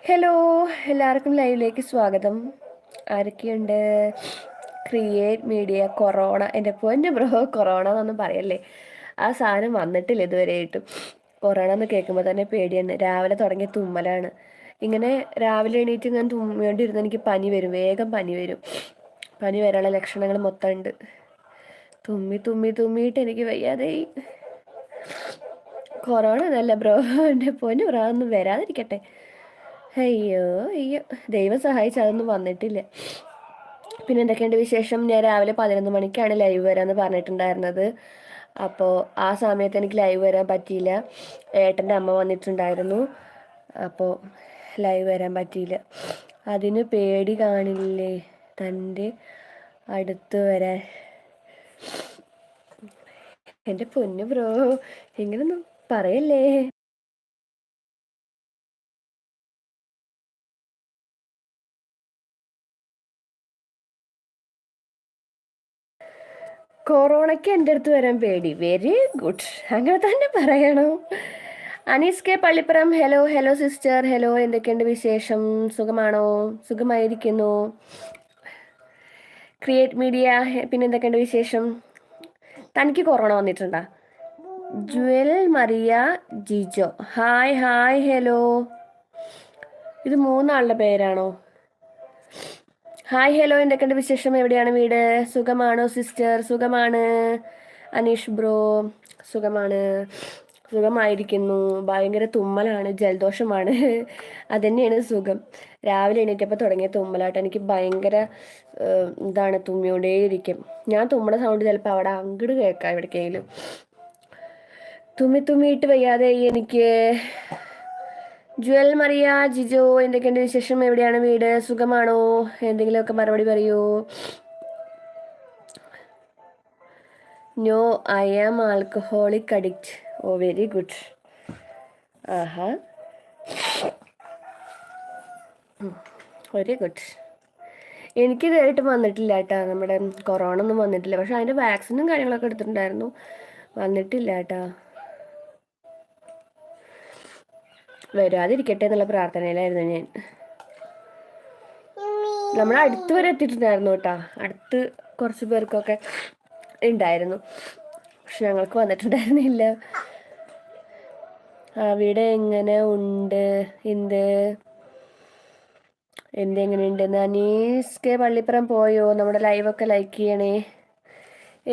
Hello, എല്ലാവർക്കും ലൈവിലേക്ക് സ്വാഗതം. ആരൊക്കെയുണ്ട്? Create media corona. എൻ്റെ പൊന്നു ബ്രോ, കൊറോണ എന്നൊന്നും പറയല്ലേ. ആ സാധനം വന്നിട്ടില്ല ഇതുവരെയായിട്ടും. കൊറോണ എന്ന് കേൾക്കുമ്പോൾ തന്നെ പേടിയാണ്. രാവിലെ തുടങ്ങിയ തുമ്മലാണ്. ഇങ്ങനെ രാവിലെ എണീറ്റ് ഇങ്ങനെ തുമ്മിക്കൊണ്ടിരുന്ന എനിക്ക് പനി വരും, വേഗം പനി വരും. പനി വരാനുള്ള ലക്ഷണങ്ങൾ മൊത്തം ഉണ്ട്. തുമ്മി തുമ്മി തുമ്മിയിട്ട് എനിക്ക് വയ്യാതെ. കൊറോണ എന്നല്ല ബ്രോ, എൻ്റെ പൊന്നു ബ്രോ, ഒന്നും വരാതിരിക്കട്ടെ. അയ്യോ അയ്യോ, ദൈവം സഹായിച്ച് അതൊന്നും വന്നിട്ടില്ല. പിന്നെ എന്തൊക്കെയുണ്ട് വിശേഷം? ഞാൻ രാവിലെ 11 മണിക്കാണ് ലൈവ് വരാമെന്ന് പറഞ്ഞിട്ടുണ്ടായിരുന്നത്. അപ്പോൾ ആ സമയത്ത് എനിക്ക് ലൈവ് വരാൻ പറ്റിയില്ല. ഏട്ടൻ്റെ അമ്മ വന്നിട്ടുണ്ടായിരുന്നു, അപ്പോൾ ലൈവ് വരാൻ പറ്റിയില്ല. അതിന് പേടി കാണില്ലേ തൻ്റെ അടുത്ത് വരാൻ? എൻ്റെ പൊന്നു ബ്രോ, ഇങ്ങനൊന്നും പറയല്ലേ. കൊറോണയ്ക്ക് എൻ്റെ അടുത്ത് വരാൻ പേടി? വെരി ഗുഡ്, അങ്ങനെ തന്നെ പറയണം. Anees K Pallippuram, hello hello sister, hello. എന്തൊക്കെയുണ്ട് വിശേഷം? സുഖമാണോ? സുഖമായിരിക്കുന്നു. ക്രിയേറ്റ് മീഡിയ, പിന്നെ എന്തൊക്കെയുണ്ട് വിശേഷം? തനിക്ക് കൊറോണ വന്നിട്ടുണ്ടോ? Jewel Maria Jijo, hi hi hello. ഇത് മൂന്നാളുടെ പേരാണോ? ഹായ് ഹലോ, എന്തൊക്കെയുണ്ട് വിശേഷം? എവിടെയാണ് വീട്? സുഖമാണോ സിസ്റ്റർ? സുഖമാണ്. അനീഷ് ബ്രോ, സുഖമാണ്, സുഖമായിരിക്കുന്നു. ഭയങ്കര തുമ്മലാണ്, ജലദോഷമാണ്. അതുതന്നെയാണ് സുഖം. രാവിലെ എണീറ്റപ്പോൾ തുടങ്ങിയ തുമ്മലായിട്ട് എനിക്ക് ഭയങ്കര ഇതാണ്, തുമ്മിയോണ്ടേയിരിക്കും. ഞാൻ തുമ്മണ സൗണ്ട് ചിലപ്പോൾ അവിടെ അങ്ങോട്ട് കേൾക്കാം, എവിടേക്കെങ്കിലും. തുമ്മിയിട്ട് വയ്യാതെ എനിക്ക്. ജുവൽ മറിയ ജിജോ, എന്തൊക്കെയുണ്ട് വിശേഷം? എവിടെയാണ് വീട്? സുഖമാണോ? എന്തെങ്കിലുമൊക്കെ മറുപടി പറയൂ. No, I am alcoholic addict. Oh, very good. ആഹാ, വെരി ഗുഡ്. എനിക്ക് ഇതായിട്ട് വന്നിട്ടില്ല കേട്ടാ, നമ്മുടെ കൊറോണ ഒന്നും വന്നിട്ടില്ല. പക്ഷെ അതിൻ്റെ വാക്സിനും കാര്യങ്ങളൊക്കെ എടുത്തിട്ടുണ്ടായിരുന്നു, വന്നിട്ടില്ല കേട്ടാ. വരാതിരിക്കട്ടെ എന്നുള്ള പ്രാർത്ഥനയിലായിരുന്നു ഞാൻ. നമ്മുടെ അടുത്ത് വരെ എത്തിയിട്ടുണ്ടായിരുന്നു കേട്ടാ, അടുത്ത് കുറച്ച് പേർക്കൊക്കെ ഉണ്ടായിരുന്നു, പക്ഷെ ഞങ്ങൾക്ക് വന്നിട്ടുണ്ടായിരുന്നില്ല. അവിടെ എങ്ങനെ ഉണ്ട്? എന്തെങ്ങനെയുണ്ട്? അനീസ് കെ പള്ളിപ്പുറം പോയോ? നമ്മുടെ ലൈവൊക്കെ ലൈക്ക് ചെയ്യണേ.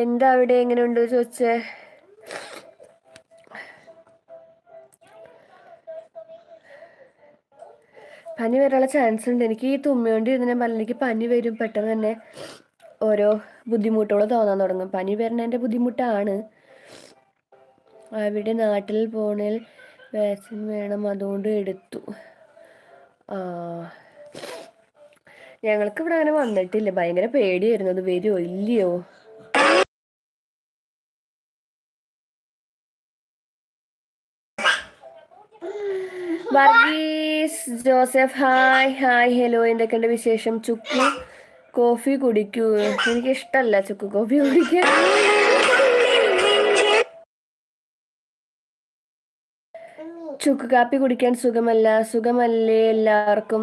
എന്താ അവിടെ എങ്ങനെയുണ്ട് ചോദിച്ചേ? പനി വരാനുള്ള ചാൻസ് ഉണ്ട്. എനിക്ക് ഈ തുമ്മിയോണ്ട് ഇരുന്ന് ഞാൻ പറഞ്ഞ, എനിക്ക് പനി വരും പെട്ടെന്ന് തന്നെ. ഓരോ ബുദ്ധിമുട്ടുകൾ തോന്നാൻ തുടങ്ങും. പനി വരുന്നതിൻ്റെ ബുദ്ധിമുട്ടാണ്. അവിടെ നാട്ടിൽ പോണേൽ വാക്സിൻ വേണം, അതുകൊണ്ട് എടുത്തു. ഞങ്ങൾക്ക് ഇവിടെ അങ്ങനെ വന്നിട്ടില്ല. ഭയങ്കര പേടിയായിരുന്നു, അത് വരുമോ ഇല്ലയോ. Varghese Joseph, hi hi hello. എന്തൊക്കെയുണ്ട് വിശേഷം? ചുക്ക് കോഫി കുടിക്കൂ? എനിക്കിഷ്ടമല്ല ചുക്ക് കോഫി കുടിക്കാൻ. ചുക്ക് കാപ്പി കുടിക്കാൻ സുഖമല്ലേ? എല്ലാവർക്കും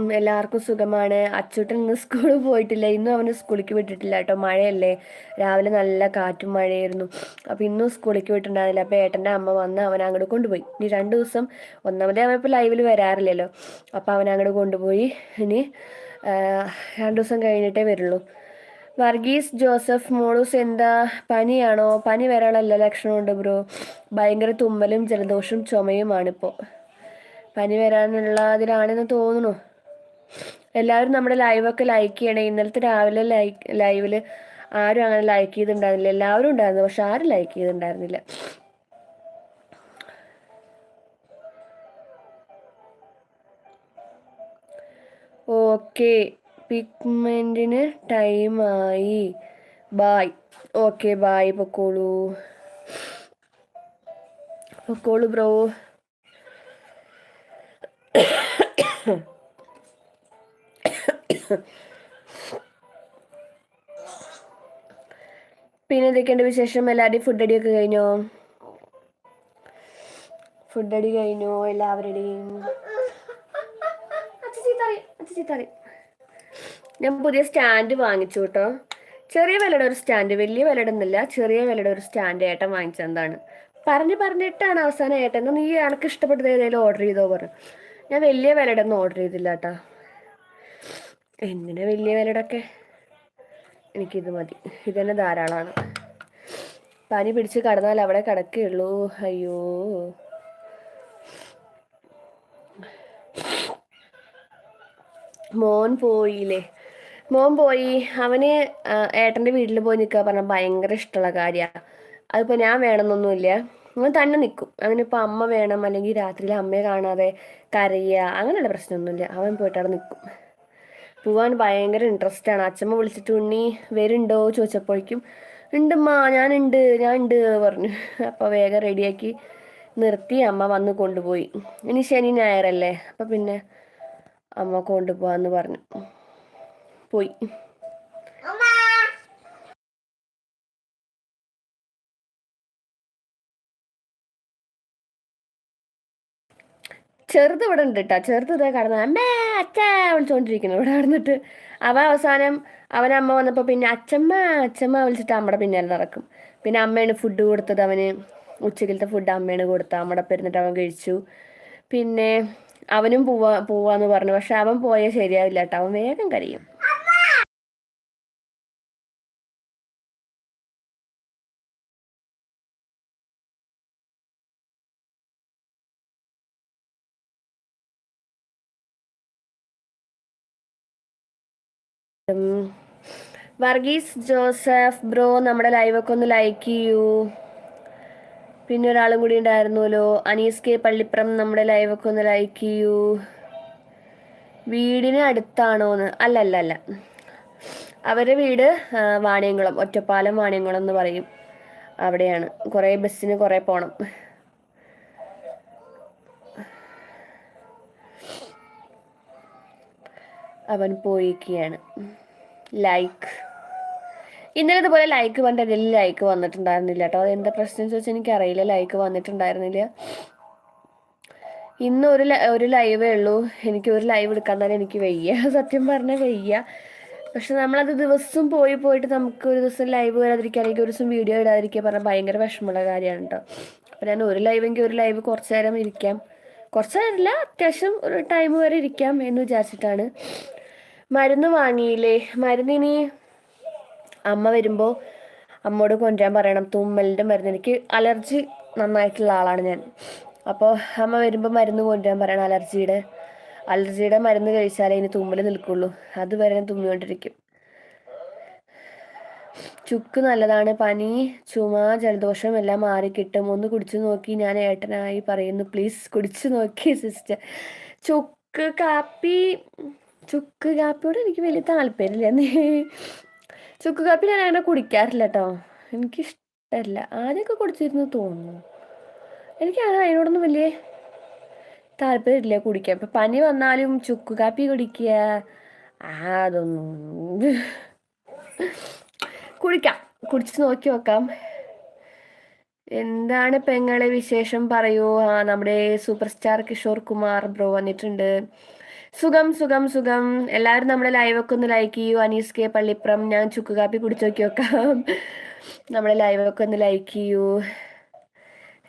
സുഖമാണ്. അച്ചൂട്ടൻ ഇന്ന് സ്കൂളിൽ പോയിട്ടില്ല. ഇന്നും അവന് സ്കൂളിലേക്ക് വിട്ടിട്ടില്ല കേട്ടോ, മഴയല്ലേ. രാവിലെ നല്ല കാറ്റും മഴയായിരുന്നു. അപ്പോൾ ഇന്നും സ്കൂളിലേക്ക് വിട്ടിട്ടുണ്ടായിരുന്നില്ല. അപ്പോൾ ഏട്ടൻ്റെ അമ്മ വന്ന് അവൻ അങ്ങോട്ട് കൊണ്ടുപോയി. ഇനി 2 ദിവസം, ഒന്നാമതേ അവൻ ഇപ്പോൾ ലൈവിൽ വരാറില്ലല്ലോ, അപ്പോൾ അവൻ അങ്ങോട്ട് കൊണ്ടുപോയി. ഇനി 2 ദിവസം കഴിഞ്ഞിട്ടേ വരുള്ളൂ. വർഗീസ് ജോസഫ്, മോളൂസ് എന്താ പനിയാണോ? പനി വരാനുള്ള ലക്ഷണമുണ്ട് ബ്രോ. ഭയങ്കര തുമ്മലും ജലദോഷവും ചുമയുമാണിപ്പോൾ. പനി വരാനുള്ള അതിലാണെന്ന് തോന്നുന്നു. എല്ലാവരും നമ്മുടെ ലൈവൊക്കെ ലൈക്ക് ചെയ്യണേ. ഇന്നലത്തെ രാവിലെ ലൈവിൽ ആരും അങ്ങനെ ലൈക്ക് ചെയ്തിട്ടുണ്ടായിരുന്നില്ല. എല്ലാവരും ഉണ്ടായിരുന്നു, പക്ഷെ ആരും ലൈക്ക് ചെയ്തിട്ടുണ്ടായിരുന്നില്ല. ഓക്കെ, പിഗ്മെൻറ്റിന് ടൈമായി. ബായ്. ഓക്കെ ബായ്, പൊക്കോളൂ ബ്രോ. പിന്നെ എന്തൊക്കെയുണ്ട് വിശേഷം? എല്ലാവരുടെയും ഫുഡ് അടിയൊക്കെ കഴിഞ്ഞോ? ഫുഡ് അടി കഴിഞ്ഞോ എല്ലാവരുടെയും? ചീത്തറി. ഞാൻ പുതിയ സ്റ്റാൻഡ് വാങ്ങിച്ചു കേട്ടോ. ചെറിയ വിലയുടെ ഒരു സ്റ്റാൻഡ്, വലിയ വിലയുടെ ഒന്നുമില്ല, ചെറിയ വിലയുടെ ഒരു സ്റ്റാൻഡ് ഏട്ടൻ വാങ്ങിച്ചെന്താണ്. പറഞ്ഞിട്ടാണ് അവസാനം ഏട്ടൻ എന്നാ നീ എനിക്ക് ഇഷ്ടപ്പെട്ടത് ഏതെങ്കിലും ഓർഡർ ചെയ്തോ പറഞ്ഞു. ഞാൻ വലിയ വിലയുടെ ഒന്നും ഓർഡർ ചെയ്തില്ല കേട്ടാ. എന്തിനാ വലിയ വിലയുടെ ഒക്കെ, എനിക്കിത് മതി, ഇതന്നെ ധാരാളമാണ്. പനി പിടിച്ച് കടന്നാൽ അവിടെ കിടക്കുകയുള്ളൂ. അയ്യോ, മോൻ പോയില്ലേ? മോൻ പോയി. അവന് ഏട്ടൻ്റെ വീട്ടിൽ പോയി നിൽക്കുക പറഞ്ഞാൽ ഭയങ്കര ഇഷ്ടമുള്ള കാര്യമാണ്. അതിപ്പോൾ ഞാൻ വേണമെന്നൊന്നുമില്ല, അവൻ തന്നെ നിൽക്കും. അവനിപ്പോൾ അമ്മ വേണം, അല്ലെങ്കിൽ രാത്രിയിൽ അമ്മയെ കാണാതെ കരയുക, അങ്ങനെയുള്ള പ്രശ്നമൊന്നുമില്ല. അവൻ പോയിട്ട് അവിടെ നിൽക്കും. പോവാൻ ഭയങ്കര ഇൻട്രസ്റ്റ് ആണ്. അച്ഛമ്മ വിളിച്ചിട്ട് ഉണ്ണി വരുന്നുണ്ടോ ചോദിച്ചപ്പോഴേക്കും ഉണ്ടമ്മ ഞാൻ ഉണ്ട് പറഞ്ഞു. അപ്പോൾ വേഗം റെഡിയാക്കി നിർത്തി അമ്മ വന്ന് കൊണ്ടുപോയി. ഇനി ശനി ഞായറല്ലേ, അപ്പം പിന്നെ അമ്മ കൊണ്ടുപോവാന്ന് പറഞ്ഞു പോയി. ചെറുത് ഇവിടെ ഉണ്ട് കേട്ടോ. ചെറുത് ഇതേ കടന്നു അമ്മേ അച്ഛാ വിളിച്ചോണ്ടിരിക്കുന്നു ഇവിടെ കടന്നിട്ട്. അവസാനം അവനമ്മ വന്നപ്പോൾ പിന്നെ അച്ഛമ്മ വിളിച്ചിട്ട് അമ്മയുടെ പിന്നാലെ നടക്കും. പിന്നെ അമ്മയാണ് ഫുഡ് കൊടുത്തത് അവന്. ഉച്ചക്കലത്തെ ഫുഡ് അമ്മയാണ് കൊടുത്തത്. അമ്മയുടെ പെരുന്നിട്ട് അവൻ കഴിച്ചു. പിന്നെ അവനും പോവാന്ന് പറഞ്ഞു. പക്ഷെ അവൻ പോയാൽ ശരിയാവില്ല കേട്ടോ, അവൻ വേഗം കരയും. വർഗീസ് ജോസഫ് ബ്രോ നമ്മുടെ ലൈവൊക്കെ ഒന്ന് ലൈക്ക് ചെയ്യൂ. പിന്നെ ഒരാളും കൂടി ഉണ്ടായിരുന്നല്ലോ, അനീസ് കെ പള്ളിപ്പുറം, നമ്മുടെ ലൈവൊക്കെ ഒന്ന് ലൈക്ക് ചെയ്യൂ. വീടിന് അടുത്താണോന്ന്? അല്ല, അവരുടെ വീട് വാണിയംകുളം, ഒറ്റപ്പാലം വാണിയംകുളം എന്ന് പറയും. അവിടെയാണ്. കുറേ ബസ്സിന് കുറേ പോണം. അവൻ പോയിരിക്കുകയാണ്. ലൈക്ക് ഇന്നലെ ഇതുപോലെ ലൈക്ക് പറഞ്ഞിട്ട് എന്തെങ്കിലും ലൈക്ക് വന്നിട്ടുണ്ടായിരുന്നില്ല കേട്ടോ. അതെന്താ പ്രശ്നം ചോദിച്ചാൽ എനിക്കറിയില്ല, ലൈക്ക് വന്നിട്ടുണ്ടായിരുന്നില്ല. ഇന്ന് ഒരു ലൈവേ ഉള്ളൂ. എനിക്ക് ഒരു ലൈവ് എടുക്കാൻ തന്നെ എനിക്ക് വയ്യ, സത്യം പറഞ്ഞാൽ വയ്യ. പക്ഷെ നമ്മളത് ദിവസം പോയിട്ട് നമുക്ക് ഒരു ദിവസം ലൈവ് വരാതിരിക്കുക, അല്ലെങ്കിൽ ഒരു ദിവസം വീഡിയോ ഇടാതിരിക്കുക പറഞ്ഞാൽ ഭയങ്കര വിഷമമുള്ള കാര്യമാണ് കേട്ടോ. അപ്പം ഞാൻ ഒരു ലൈവ് കുറച്ച് നേരം ഇരിക്കാം, കുറച്ച് നേരമില്ല, അത്യാവശ്യം ഒരു ടൈം വരെ ഇരിക്കാം എന്ന് വിചാരിച്ചിട്ടാണ്. മരുന്ന് വാങ്ങിയില്ലേ? മരുന്നിനി അമ്മ വരുമ്പോൾ അമ്മോട് കൊണ്ടുവരാൻ പറയണം. തുമ്മലിൻ്റെ മരുന്ന്, എനിക്ക് അലർജി നന്നായിട്ടുള്ള ആളാണ് ഞാൻ. അപ്പോൾ അമ്മ വരുമ്പോൾ മരുന്ന് കൊണ്ടുവരാൻ പറയണം. അലർജിയുടെ മരുന്ന് കഴിച്ചാലേ ഇനി തുമ്മൽ നിൽക്കുള്ളൂ. അതുവരെ ഞാൻ തുമ്മിക്കൊണ്ടിരിക്കും. ചുക്ക് നല്ലതാണ്, പനി ചുമ ജലദോഷം എല്ലാം മാറിക്കിട്ടും. ഒന്ന് കുടിച്ചു നോക്കി, ഞാൻ ഏട്ടനായി പറയുന്നു, പ്ലീസ് കുടിച്ചു നോക്കി സിസ്റ്റർ. ചുക്ക് കാപ്പിയോട് എനിക്ക് വലിയ താല്പര്യമില്ല. ചുക്ക് കാപ്പി ഞാൻ അങ്ങനെ കുടിക്കാറില്ല കേട്ടോ, എനിക്കിഷ്ടമല്ല. ആദ്യമൊക്കെ കുടിച്ചിരുന്നു തോന്നുന്നു. എനിക്ക് അതിനോടൊന്നും വലിയ താല്പര്യമില്ല കുടിക്കാൻ. ഇപ്പം പനി വന്നാലും ചുക്ക് കാപ്പി കുടിക്കുക അതൊന്നും കുടിച്ച് നോക്കാം. എന്താണ് പെങ്ങളെ വിശേഷം പറയൂ. നമ്മുടെ super star Kishore Kumar bro വന്നിട്ടുണ്ട്. സുഖം. എല്ലാവരും നമ്മുടെ ലൈവൊക്കെ ഒന്ന് ലൈക്ക് ചെയ്യൂ. അനീസ് കെ പള്ളിപ്പുറം, ഞാൻ ചുക്ക് കാപ്പി കുടിച്ചു നോക്കാം. നമ്മുടെ ലൈവൊക്കെ ഒന്ന് ലൈക്ക് ചെയ്യൂ.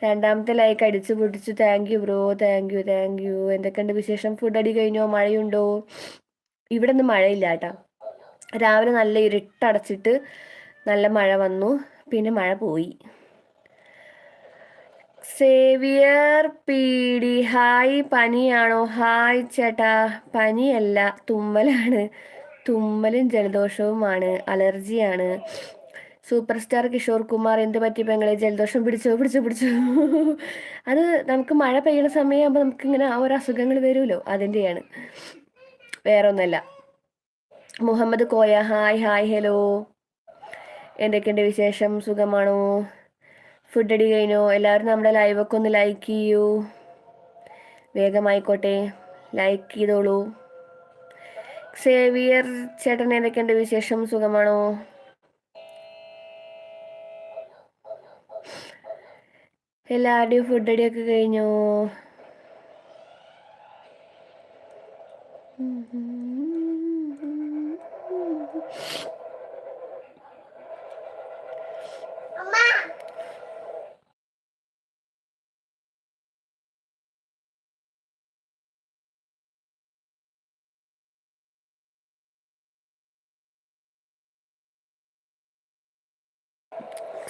രണ്ടാമത്തെ ലൈക്ക് അടിച്ചു പൊടിച്ചു. Thank you bro, thank you. എന്തൊക്കെയുണ്ട് വിശേഷം? ഫുഡ് അടി കഴിഞ്ഞോ? മഴയുണ്ടോ? ഇവിടെ ഒന്നും മഴയില്ല കേട്ടോ. രാവിലെ നല്ല ഇരുട്ടടച്ചിട്ട് നല്ല മഴ വന്നു, പിന്നെ മഴ പോയി. സേവിയർ പീഡി ഹായ്, പനിയാണോ? ഹായ് ചേട്ടാ, പനിയല്ല, തുമ്മലാണ്. തുമ്മലും ജലദോഷവുമാണ്, അലർജിയാണ്. സൂപ്പർ സ്റ്റാർ കിഷോർ കുമാർ, എന്ത് പറ്റി പെങ്ങളെ? ജലദോഷം പിടിച്ചു. അത് നമുക്ക് മഴ പെയ്യുന്ന സമയമാകുമ്പോൾ നമുക്കിങ്ങനെ ആ ഒരു അസുഖങ്ങൾ വരുമല്ലോ, അതിൻ്റെയാണ്, വേറെ ഒന്നല്ല. മുഹമ്മദ് കോയ ഹായ് ഹലോ, എന്തൊക്കെയുണ്ട് വിശേഷം? സുഖമാണോ? ഫുഡ് അടി കഴിഞ്ഞോ? എല്ലാവരും നമ്മുടെ ലൈവൊക്കെ ഒന്ന് ലൈക്ക് ചെയ്യൂ. വേഗമായിക്കോട്ടെ, ലൈക്ക് ചെയ്തോളൂ. സേവിയർ ചേട്ടൻ, എന്തൊക്കെയുണ്ട് വിശേഷം? സുഖമാണോ? എല്ലാവരുടെയും ഫുഡ് അടിയൊക്കെ കഴിഞ്ഞോ?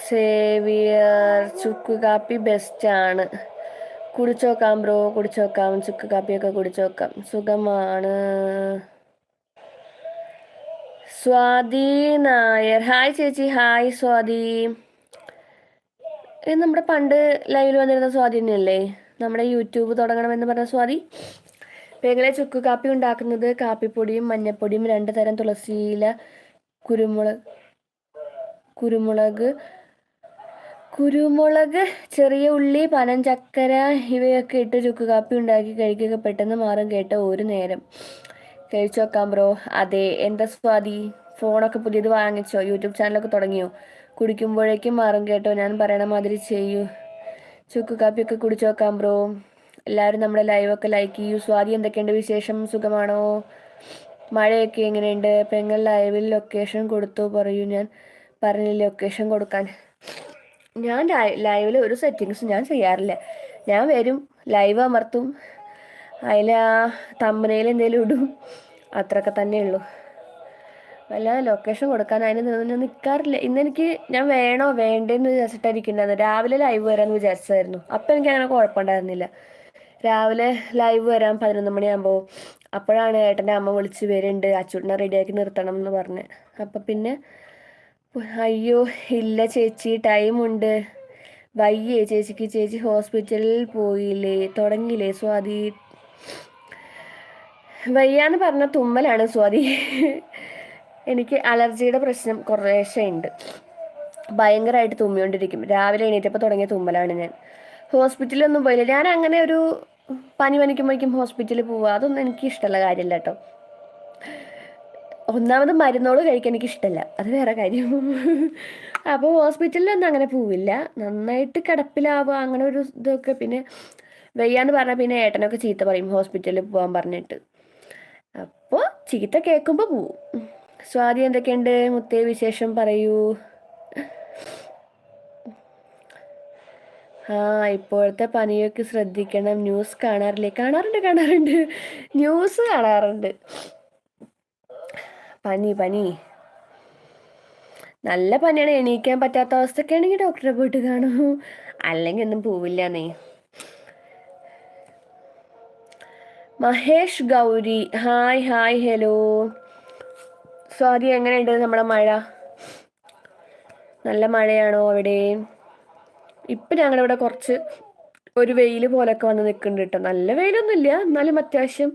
സേവിയർ ചുക്ക് കാപ്പി ബെസ്റ്റാണ്. കുടിച്ചോക്കാം ബ്രോ, കുടിച്ചോക്കാം. ചുക്ക് കാപ്പിയൊക്കെ കുടിച്ചോക്കാം. സുഖമാണ്. സ്വാതി നായർ, ഹായ് ചേച്ചി. ഹായ് സ്വാതി. ഇത് നമ്മുടെ പണ്ട് ലൈവിൽ വന്നിരുന്ന സ്വാതി തന്നെയല്ലേ? നമ്മുടെ യൂട്യൂബ് തുടങ്ങണമെന്ന് പറഞ്ഞ സ്വാതി. പെങ്ങളെ ചുക്ക് കാപ്പി ഉണ്ടാക്കുന്നത് കാപ്പിപ്പൊടിയും മഞ്ഞപ്പൊടിയും 2 തരം തുളസിയില, കുരുമുളക്, ചെറിയ ഉള്ളി, പനം, ചക്കര ഇവയൊക്കെ ഇട്ട് ചുക്ക് കാപ്പി ഉണ്ടാക്കി കഴിക്കുക. പെട്ടെന്ന് മാറും കേട്ടോ, ഒരു നേരം. കഴിച്ചു നോക്കാം ബ്രോ. അതെ, എന്താ സ്വാതി, ഫോണൊക്കെ പുതിയത് വാങ്ങിച്ചോ? യൂട്യൂബ് ചാനലൊക്കെ തുടങ്ങിയോ? കുടിക്കുമ്പോഴേക്കും മാറും കേട്ടോ, ഞാൻ പറയണ മാതിരി ചെയ്യൂ. ചുക്ക് കാപ്പിയൊക്കെ കുടിച്ചു നോക്കാം ബ്രോ. എല്ലാവരും നമ്മുടെ ലൈവൊക്കെ ലൈക്ക് ചെയ്യൂ. സ്വാതി, എന്തൊക്കെയുണ്ട് വിശേഷം? സുഖമാണോ? മഴയൊക്കെ എങ്ങനെയുണ്ട്? പെങ്ങൾ ലൈവിൽ ലൊക്കേഷൻ കൊടുത്തു പറയൂ. ഞാൻ പറഞ്ഞില്ല ലൊക്കേഷൻ കൊടുക്കാൻ. ഞാൻ ലൈവിൽ ഒരു സെറ്റിങ്സ് ഞാൻ ചെയ്യാറില്ല. ഞാൻ വരും, ലൈവ് അമർത്തും, അതിൽ ആ തമ്പനയിൽ എന്തെങ്കിലും ഇടും, അത്രയൊക്കെ തന്നെ ഉള്ളൂ. വല്ല ലൊക്കേഷൻ കൊടുക്കാൻ അതിന് നിൽക്കാറില്ല. ഇന്നെനിക്ക് ഞാൻ വേണോ വേണ്ടേന്ന് വിചാരിച്ചിട്ടായിരിക്കുന്നത്. രാവിലെ ലൈവ് വരാമെന്ന് വിചാരിച്ചതായിരുന്നു. അപ്പം എനിക്ക് അങ്ങനെ കുഴപ്പമുണ്ടായിരുന്നില്ല. രാവിലെ ലൈവ് വരാം 11 മണിയാകുമ്പോൾ. അപ്പോഴാണ് ഏട്ടൻ്റെ അമ്മ വിളിച്ച് വരുന്നുണ്ട്, അച്ചൂട്ടിനെ റെഡിയാക്കി നിർത്തണം എന്ന് പറഞ്ഞ്. അപ്പം പിന്നെ അയ്യോ ഇല്ല ചേച്ചി, ടൈമുണ്ട്. വയ്യേ ചേച്ചിക്ക്? ചേച്ചി ഹോസ്പിറ്റലിൽ പോയില്ലേ? തുടങ്ങിയില്ലേ സ്വാതി? വയ്യാന്ന് പറഞ്ഞ തുമ്മലാണ് സ്വാതി. എനിക്ക് അലർജിയുടെ പ്രശ്നം കുറേശ്ശെ ഉണ്ട്. ഭയങ്കരമായിട്ട് തുമ്മിക്കൊണ്ടിരിക്കും. രാവിലെ എണീറ്റപ്പോൾ തുടങ്ങിയ തുമ്മലാണ്. ഞാൻ ഹോസ്പിറ്റലിലൊന്നും പോയില്ല. ഞാൻ അങ്ങനെ ഒരു പനി പനിക്കുമ്പോഴേക്കും ഹോസ്പിറ്റലിൽ പോവുക, അതൊന്നും എനിക്ക് ഇഷ്ടമുള്ള കാര്യമില്ല കേട്ടോ. ഒന്നാമത് മരുന്നോട് കഴിക്കാൻ എനിക്ക് ഇഷ്ടമല്ല, അത് വേറെ കാര്യം. അപ്പോൾ ഹോസ്പിറ്റലിലൊന്നും അങ്ങനെ പോവില്ല. നന്നായിട്ട് കിടപ്പിലാവുക അങ്ങനെ ഒരു ഇതൊക്കെ. പിന്നെ വയ്യാന്ന് പറഞ്ഞാൽ പിന്നെ ഏട്ടനൊക്കെ ചീത്ത പറയും ഹോസ്പിറ്റലിൽ പോകാൻ പറഞ്ഞിട്ട്. അപ്പോൾ ചീത്ത കേൾക്കുമ്പോൾ പോവും. സ്വാതി, എന്തൊക്കെയുണ്ട് മുത്തേ വിശേഷം? പറയൂ. ഇപ്പോഴത്തെ പനിയൊക്കെ ശ്രദ്ധിക്കണം. ന്യൂസ് കാണാറില്ലേ? കാണാറുണ്ട്, ന്യൂസ് കാണാറുണ്ട്. പനി നല്ല പനിയാണ്. എണീക്കാൻ പറ്റാത്ത അവസ്ഥയൊക്കെ ആണെങ്കിൽ ഡോക്ടറെ പോയിട്ട് കാണൂ, അല്ലെങ്കിൽ ഒന്നും പോവില്ലെന്നേ. Mahesh Gauri, hi hello. സ്വാതി, എങ്ങനെയുണ്ട് നമ്മുടെ മഴ? നല്ല മഴയാണോ അവിടെ? ഇപ്പം ഞങ്ങളുടെ ഇവിടെ കുറച്ച് ഒരു വെയിൽ പോലൊക്കെ വന്ന് നിൽക്കുന്നുണ്ട് കേട്ടോ. നല്ല വെയിലൊന്നുമില്ല, എന്നാലും അത്യാവശ്യം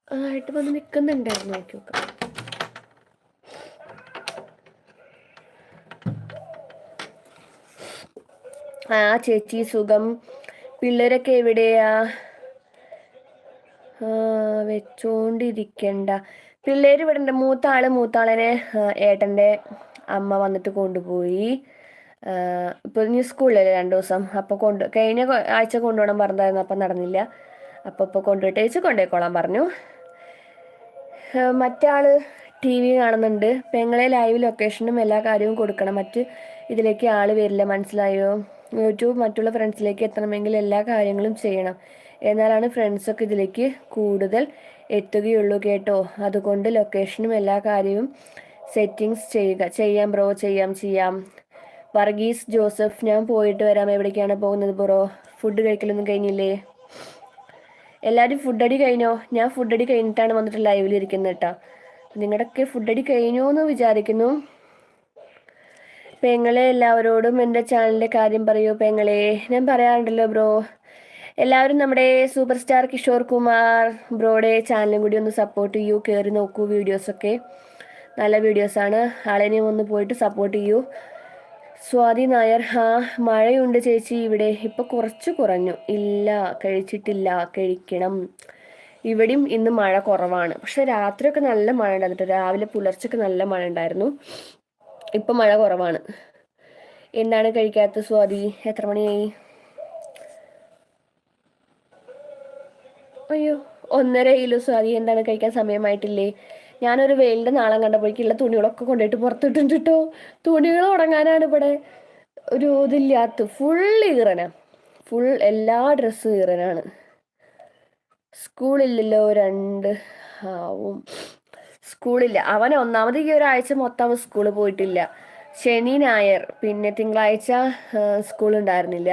ആയിട്ട് വന്ന് നിൽക്കുന്നുണ്ടായിരുന്നു. നോക്കി നോക്കാം. ചേച്ചി സുഖം. പിള്ളേരൊക്കെ എവിടെയാ? വെച്ചോണ്ടിരിക്കണ്ട. പിള്ളേർ ഇവിടെ ഉണ്ട്. മൂത്താളനെ ഏട്ടൻ്റെ അമ്മ വന്നിട്ട് കൊണ്ടുപോയി. ഇപ്പോൾ ഇനി സ്കൂളിലല്ലേ 2 ദിവസം. അപ്പോൾ കഴിഞ്ഞ ആഴ്ച കൊണ്ടുപോകണം പറഞ്ഞതായിരുന്നു, അപ്പം നടന്നില്ല. അപ്പോൾ കൊണ്ടുപോയിട്ട് കൊണ്ടുപോയിക്കോളാൻ പറഞ്ഞു. മറ്റാൾ TV കാണുന്നുണ്ട്. പെങ്ങളെ ലൈവ് ലൊക്കേഷനും എല്ലാ കാര്യവും കൊടുക്കണം, ഇതിലേക്ക് ആൾ വരില്ല, മനസ്സിലായോ? യൂട്യൂബ് മറ്റുള്ള ഫ്രണ്ട്സിലേക്ക് എത്തണമെങ്കിൽ എല്ലാ കാര്യങ്ങളും ചെയ്യണം, എന്നാലാണ് ഫ്രണ്ട്സൊക്കെ ഇതിലേക്ക് കൂടുതൽ എത്തുകയുള്ളൂ കേട്ടോ. അതുകൊണ്ട് ലൊക്കേഷനും എല്ലാ കാര്യവും സെറ്റിങ്സ് ചെയ്യാം ബ്രോ. ചെയ്യാം. വർഗീസ് ജോസഫ്, ഞാൻ പോയിട്ട് വരാം. എവിടേക്കാണ് പോകുന്നത് ബ്രോ? ഫുഡ് കഴിക്കലൊന്നും കഴിഞ്ഞില്ലേ? എല്ലാവരും ഫുഡടി കഴിഞ്ഞോ? ഞാൻ ഫുഡടി കഴിഞ്ഞിട്ടാണ് വന്നിട്ട് ലൈവിലിരിക്കുന്നത് കേട്ടോ. നിങ്ങളുടെയൊക്കെ ഫുഡടി കഴിഞ്ഞോ എന്ന് വിചാരിക്കുന്നു. പെങ്ങളെ എല്ലാവരോടും എൻ്റെ ചാനലിൻ്റെ കാര്യം പറയൂ പെങ്ങളെ. ഞാൻ പറയാറുണ്ടല്ലോ ബ്രോ. എല്ലാവരും നമ്മുടെ സൂപ്പർ സ്റ്റാർ കിഷോർ കുമാർ ബ്രോയുടെ ചാനലും കൂടി ഒന്ന് സപ്പോർട്ട് ചെയ്യൂ. കയറി നോക്കൂ, വീഡിയോസൊക്കെ നല്ല വീഡിയോസാണ്. ആളെയും ഒന്ന് പോയിട്ട് സപ്പോർട്ട് ചെയ്യൂ. സ്വാതി നായർ, മഴയുണ്ട് ചേച്ചി ഇവിടെ. ഇപ്പം കുറച്ച് കുറഞ്ഞു. ഇല്ല, കഴിച്ചിട്ടില്ല, കഴിക്കണം. ഇവിടെയും ഇന്ന് മഴ കുറവാണ്. പക്ഷെ രാത്രിയൊക്കെ നല്ല മഴ ഉണ്ടായിരുന്നു. രാവിലെ പുലർച്ചയ്ക്ക് നല്ല മഴ ഉണ്ടായിരുന്നു. ഇപ്പം മഴ കുറവാണ്. എന്താണ് കഴിക്കാത്ത സ്വാതി? എത്ര മണിയായി? അയ്യോ, 1:30 സ്വാതി. എന്താണ് കഴിക്കാൻ സമയമായിട്ടില്ലേ? ഞാനൊരു വെയിലിൻ്റെ നാളം കണ്ടപ്പോഴേക്കുള്ള തുണികളൊക്കെ കൊണ്ടുപോയിട്ട് പുറത്തിട്ടുണ്ട് കേട്ടോ. തുണികൾ ഉണങ്ങാനാണ് ഇവിടെ ഒരു ഇതില്ലാത്ത. ഫുൾ എല്ലാ ഡ്രസ്സും ഈറനാണ്. സ്കൂളില്ലല്ലോ 2 ആവും. സ്കൂളില്ല. അവൻ ഒന്നാമത് ഈ ഒരാഴ്ച മൊത്തം അവൻ സ്കൂളിൽ പോയിട്ടില്ല. ശനി ഞായർ, പിന്നെ തിങ്കളാഴ്ച സ്കൂൾ ഉണ്ടായിരുന്നില്ല.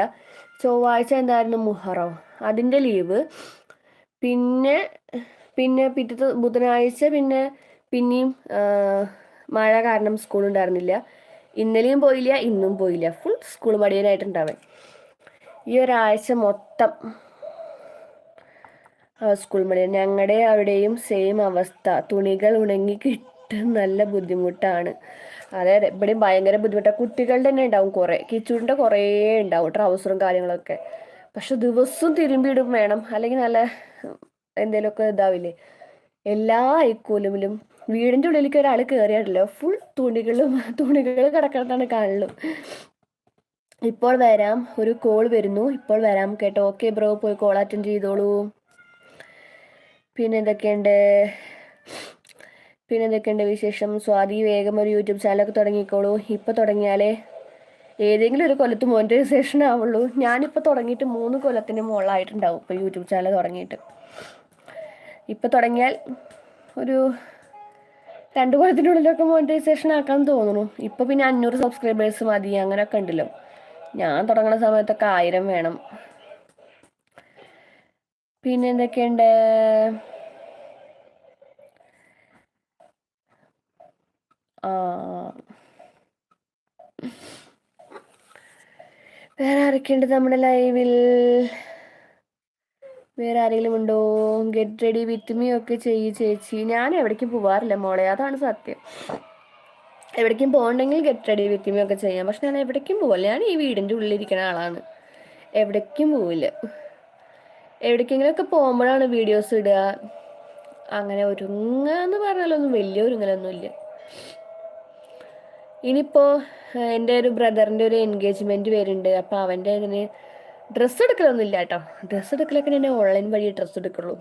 ചൊവ്വാഴ്ച എന്തായിരുന്നു, മുഹറം, അതിൻ്റെ ലീവ്. പിന്നെ പിന്നെ പിറ്റത്തെ ബുധനാഴ്ച പിന്നെയും മഴ കാരണം സ്കൂൾ ഉണ്ടായിരുന്നില്ല. ഇന്നലെയും പോയില്ല, ഇന്നും പോയില്ല. ഫുൾ സ്കൂൾ മടിയനായിട്ടുണ്ടാവേ. ഈ ഒരാഴ്ച മൊത്തം സ്കൂൾ മടിയൻ. ഞങ്ങളുടെ അവിടെയും സെയിം അവസ്ഥ. തുണികൾ ഉണങ്ങി കിട്ടാൻ നല്ല ബുദ്ധിമുട്ടാണ്. അതെ അതെ, ഇവിടെയും ഭയങ്കര ബുദ്ധിമുട്ടാണ്. കുട്ടികളുടെ തന്നെ ഉണ്ടാവും കുറേ, കിച്ചൂടിൻ്റെ കുറേ ഉണ്ടാവും ട്രൗസറും കാര്യങ്ങളൊക്കെ. പക്ഷെ ദിവസവും തിരുമ്പിയിടും വേണം, അല്ലെങ്കിൽ നല്ല എന്തേലുമൊക്കെ ഇതാവില്ലേ. എല്ലാ ഐക്കോലുമിലും വീടിൻ്റെ ഉള്ളിലേക്ക് ഒരാൾ കയറിയാണല്ലോ ഫുൾ തുണികൾ കിടക്കുന്നതാണ് കാണുള്ളൂ. ഇപ്പോൾ വരാം, ഒരു കോൾ വരുന്നു, ഇപ്പോൾ വരാം കേട്ടോ. ഓക്കെ ബ്രോ, പോയി കോൾ അറ്റൻഡ് ചെയ്തോളൂ. പിന്നെ എന്തൊക്കെയുണ്ട് വിശേഷം? സ്വാതി, വേഗം ഒരു യൂട്യൂബ് ചാനലൊക്കെ തുടങ്ങിക്കോളൂ. ഇപ്പം തുടങ്ങിയാലേ ഏതെങ്കിലും ഒരു കൊല്ലത്ത് മോണിറ്റൈസേഷൻ ആവുള്ളൂ. ഞാനിപ്പോൾ തുടങ്ങിയിട്ട് 3 കൊല്ലത്തിന് മുകളിലായിട്ടുണ്ടാവും ഇപ്പോൾ യൂട്യൂബ് ചാനൽ തുടങ്ങിയിട്ട്. ഇപ്പം തുടങ്ങിയാൽ ഒരു 2 കൊല്ലത്തിനുള്ളിലൊക്കെ മോണിറ്റൈസേഷൻ ആക്കാൻ തോന്നുന്നു. ഇപ്പം പിന്നെ 500 സബ്സ്ക്രൈബേഴ്സ് മതി, അങ്ങനെയൊക്കെ ഉണ്ടല്ലോ. ഞാൻ തുടങ്ങുന്ന സമയത്തൊക്കെ 1000 വേണം. പിന്നെ എന്തൊക്കെയുണ്ട്? വേറെ ആരൊക്കെയുണ്ട് നമ്മുടെ ലൈവിൽ? വേറെ ആരെങ്കിലും ഉണ്ടോ? ഗെറ്റ് റെഡി വിത്ത് മീ ഒക്കെ ചെയ്യ് ചേച്ചി. ഞാൻ എവിടേക്കും പോവാറില്ല മോളെ, അതാണ് സത്യം. എവിടേക്കും പോകണമെങ്കിൽ ഗെറ്റ് റെഡി വിത്ത് മീ ഒക്കെ ചെയ്യാം. പക്ഷെ ഞാൻ എവിടേക്കും പോവില്ല. ഞാൻ ഈ വീടിൻ്റെ ഉള്ളിലിരിക്കുന്ന ആളാണ്, എവിടേക്കും പോവില്ല. എവിടേക്കെങ്കിലുമൊക്കെ പോകുമ്പോഴാണ് വീഡിയോസ് ഇടുക. അങ്ങനെ ഒരുങ്ങുക എന്ന് പറഞ്ഞാലൊന്നും വലിയ ഒരുങ്ങലൊന്നും ഇല്ല. ഇനിയിപ്പോൾ എൻ്റെ ഒരു ബ്രദറിൻ്റെ ഒരു എൻഗേജ്മെൻറ്റ് വരുന്നുണ്ട്. അപ്പോൾ അവൻ്റെ ഇതിന് ഡ്രസ്സ് എടുക്കലൊന്നും ഇല്ല കേട്ടോ. ഡ്രസ്സ് എടുക്കലൊക്കെ ഞാൻ ഓൺലൈൻ വഴി ഡ്രസ്സ് എടുക്കുള്ളൂ.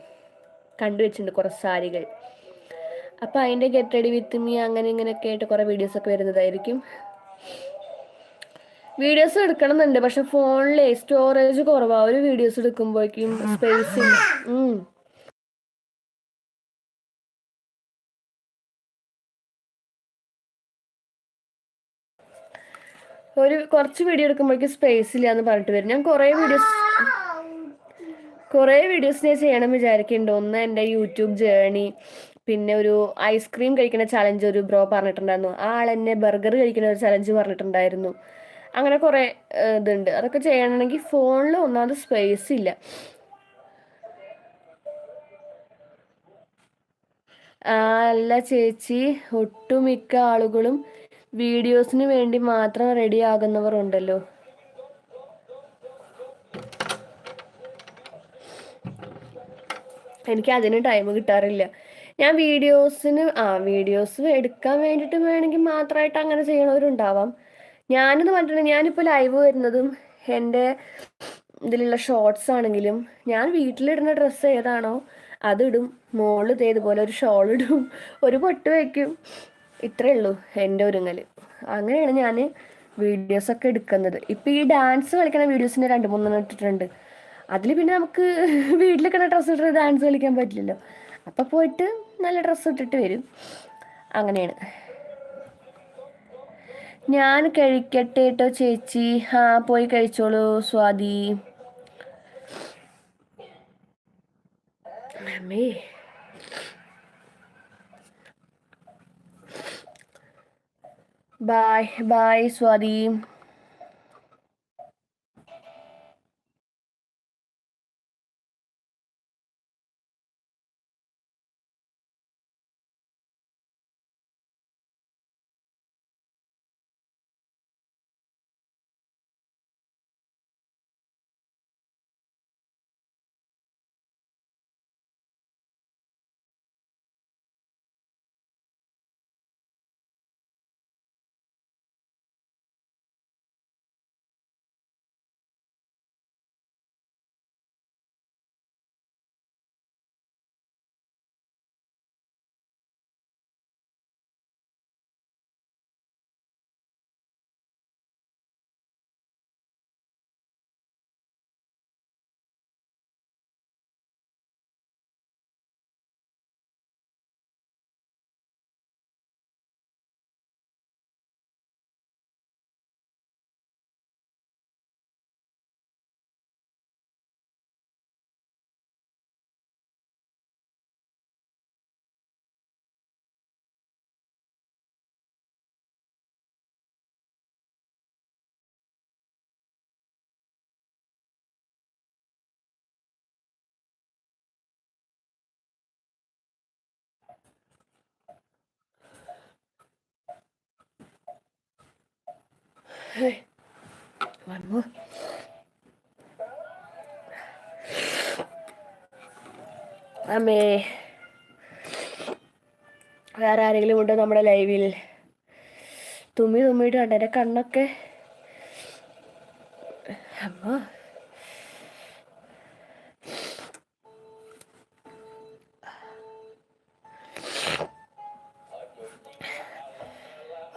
കണ്ടുവച്ചിട്ടുണ്ട് കുറേ സാരികൾ. അപ്പോൾ അതിൻ്റെ ഗെറ്റ് റെഡി വിത്ത് മീ അങ്ങനെ ഇങ്ങനെയൊക്കെ ആയിട്ട് കുറേ വീഡിയോസൊക്കെ വരുന്നതായിരിക്കും. വീഡിയോസ് എടുക്കണമെന്നുണ്ട്, പക്ഷെ ഫോണിലെ സ്റ്റോറേജ് കുറവാണ്. ഒരു വീഡിയോസ് എടുക്കുമ്പോഴേക്കും സ്പേസ് ഇല്ല. കുറച്ച് വീഡിയോ എടുക്കുമ്പോഴേക്കും സ്പേസ് ഇല്ല എന്ന് പറഞ്ഞിട്ട് വരും. ഞാൻ കുറേ വീഡിയോസ് ഞാൻ ചെയ്യണം വിചാരിക്കുന്നുണ്ട്. ഒന്ന് എൻ്റെ യൂട്യൂബ് ജേണി, പിന്നെ ഒരു ഐസ്ക്രീം കഴിക്കുന്ന ചലഞ്ച് ഒരു ബ്രോ പറഞ്ഞിട്ടുണ്ടായിരുന്നു. ആ ആളെന്നെ ബർഗർ കഴിക്കുന്ന ഒരു ചലഞ്ച് പറഞ്ഞിട്ടുണ്ടായിരുന്നു. അങ്ങനെ കുറേ ഇതുണ്ട്. അതൊക്കെ ചെയ്യണമെങ്കിൽ ഫോണിൽ ഒന്നാമത് സ്പേസ് ഇല്ല. അല്ല ചേച്ചി, ഒട്ടുമിക്ക ആളുകളും വീഡിയോസിന് വേണ്ടി മാത്രം റെഡി ആകുന്നവർ ഉണ്ടല്ലോ. എനിക്ക് അതിന് ടൈം കിട്ടാറില്ല. ഞാൻ വീഡിയോസ് എടുക്കാൻ വേണ്ടിയിട്ട് വേണമെങ്കിൽ മാത്രമായിട്ട് അങ്ങനെ ചെയ്യണവരുണ്ടാവാം. ഞാനെന്ന് പറഞ്ഞിട്ടുണ്ടെങ്കിൽ ഞാനിപ്പോൾ ലൈവ് വരുന്നതും എൻ്റെ ഇതിലുള്ള ഷോർട്സ് ആണെങ്കിലും ഞാൻ വീട്ടിലിടുന്ന ഡ്രസ്സ് ഏതാണോ അതിടും. മുകളിൽ ഇതുപോലെ ഒരു ഷോൾ ഇടും, ഒരു പൊട്ട് വയ്ക്കും. ഇത്രയേ ഉള്ളൂ എൻ്റെ ഒരുങ്ങൽ. അങ്ങനെയാണ് ഞാൻ വീഡിയോസൊക്കെ എടുക്കുന്നത്. ഇപ്പം ഈ ഡാൻസ് കളിക്കുന്ന വീഡിയോസിന് 2-3 ഇട്ടിട്ടുണ്ട്. അതിൽ പിന്നെ നമുക്ക് വീട്ടിലൊക്കെ ഡ്രസ്സ് ഇട്ടിട്ട് ഡാൻസ് കളിക്കാൻ പറ്റില്ലല്ലോ. അപ്പം പോയിട്ട് നല്ല ഡ്രസ്സ് ഇട്ടിട്ട് വരും. അങ്ങനെയാണ്. ഞാൻ കഴിക്കട്ടെ കേട്ടോ ചേച്ചി. പോയി കഴിച്ചോളൂ സ്വാതി. അമ്മേ, ബൈ സ്വാതി. വന്നു. അമ്മേ, വേറെ ആരെങ്കിലും ഉണ്ടോ നമ്മുടെ ലൈവിൽ? തുമ്മിയിട്ട് കണ്ട എൻ്റെ കണ്ണൊക്കെ. അമ്മ,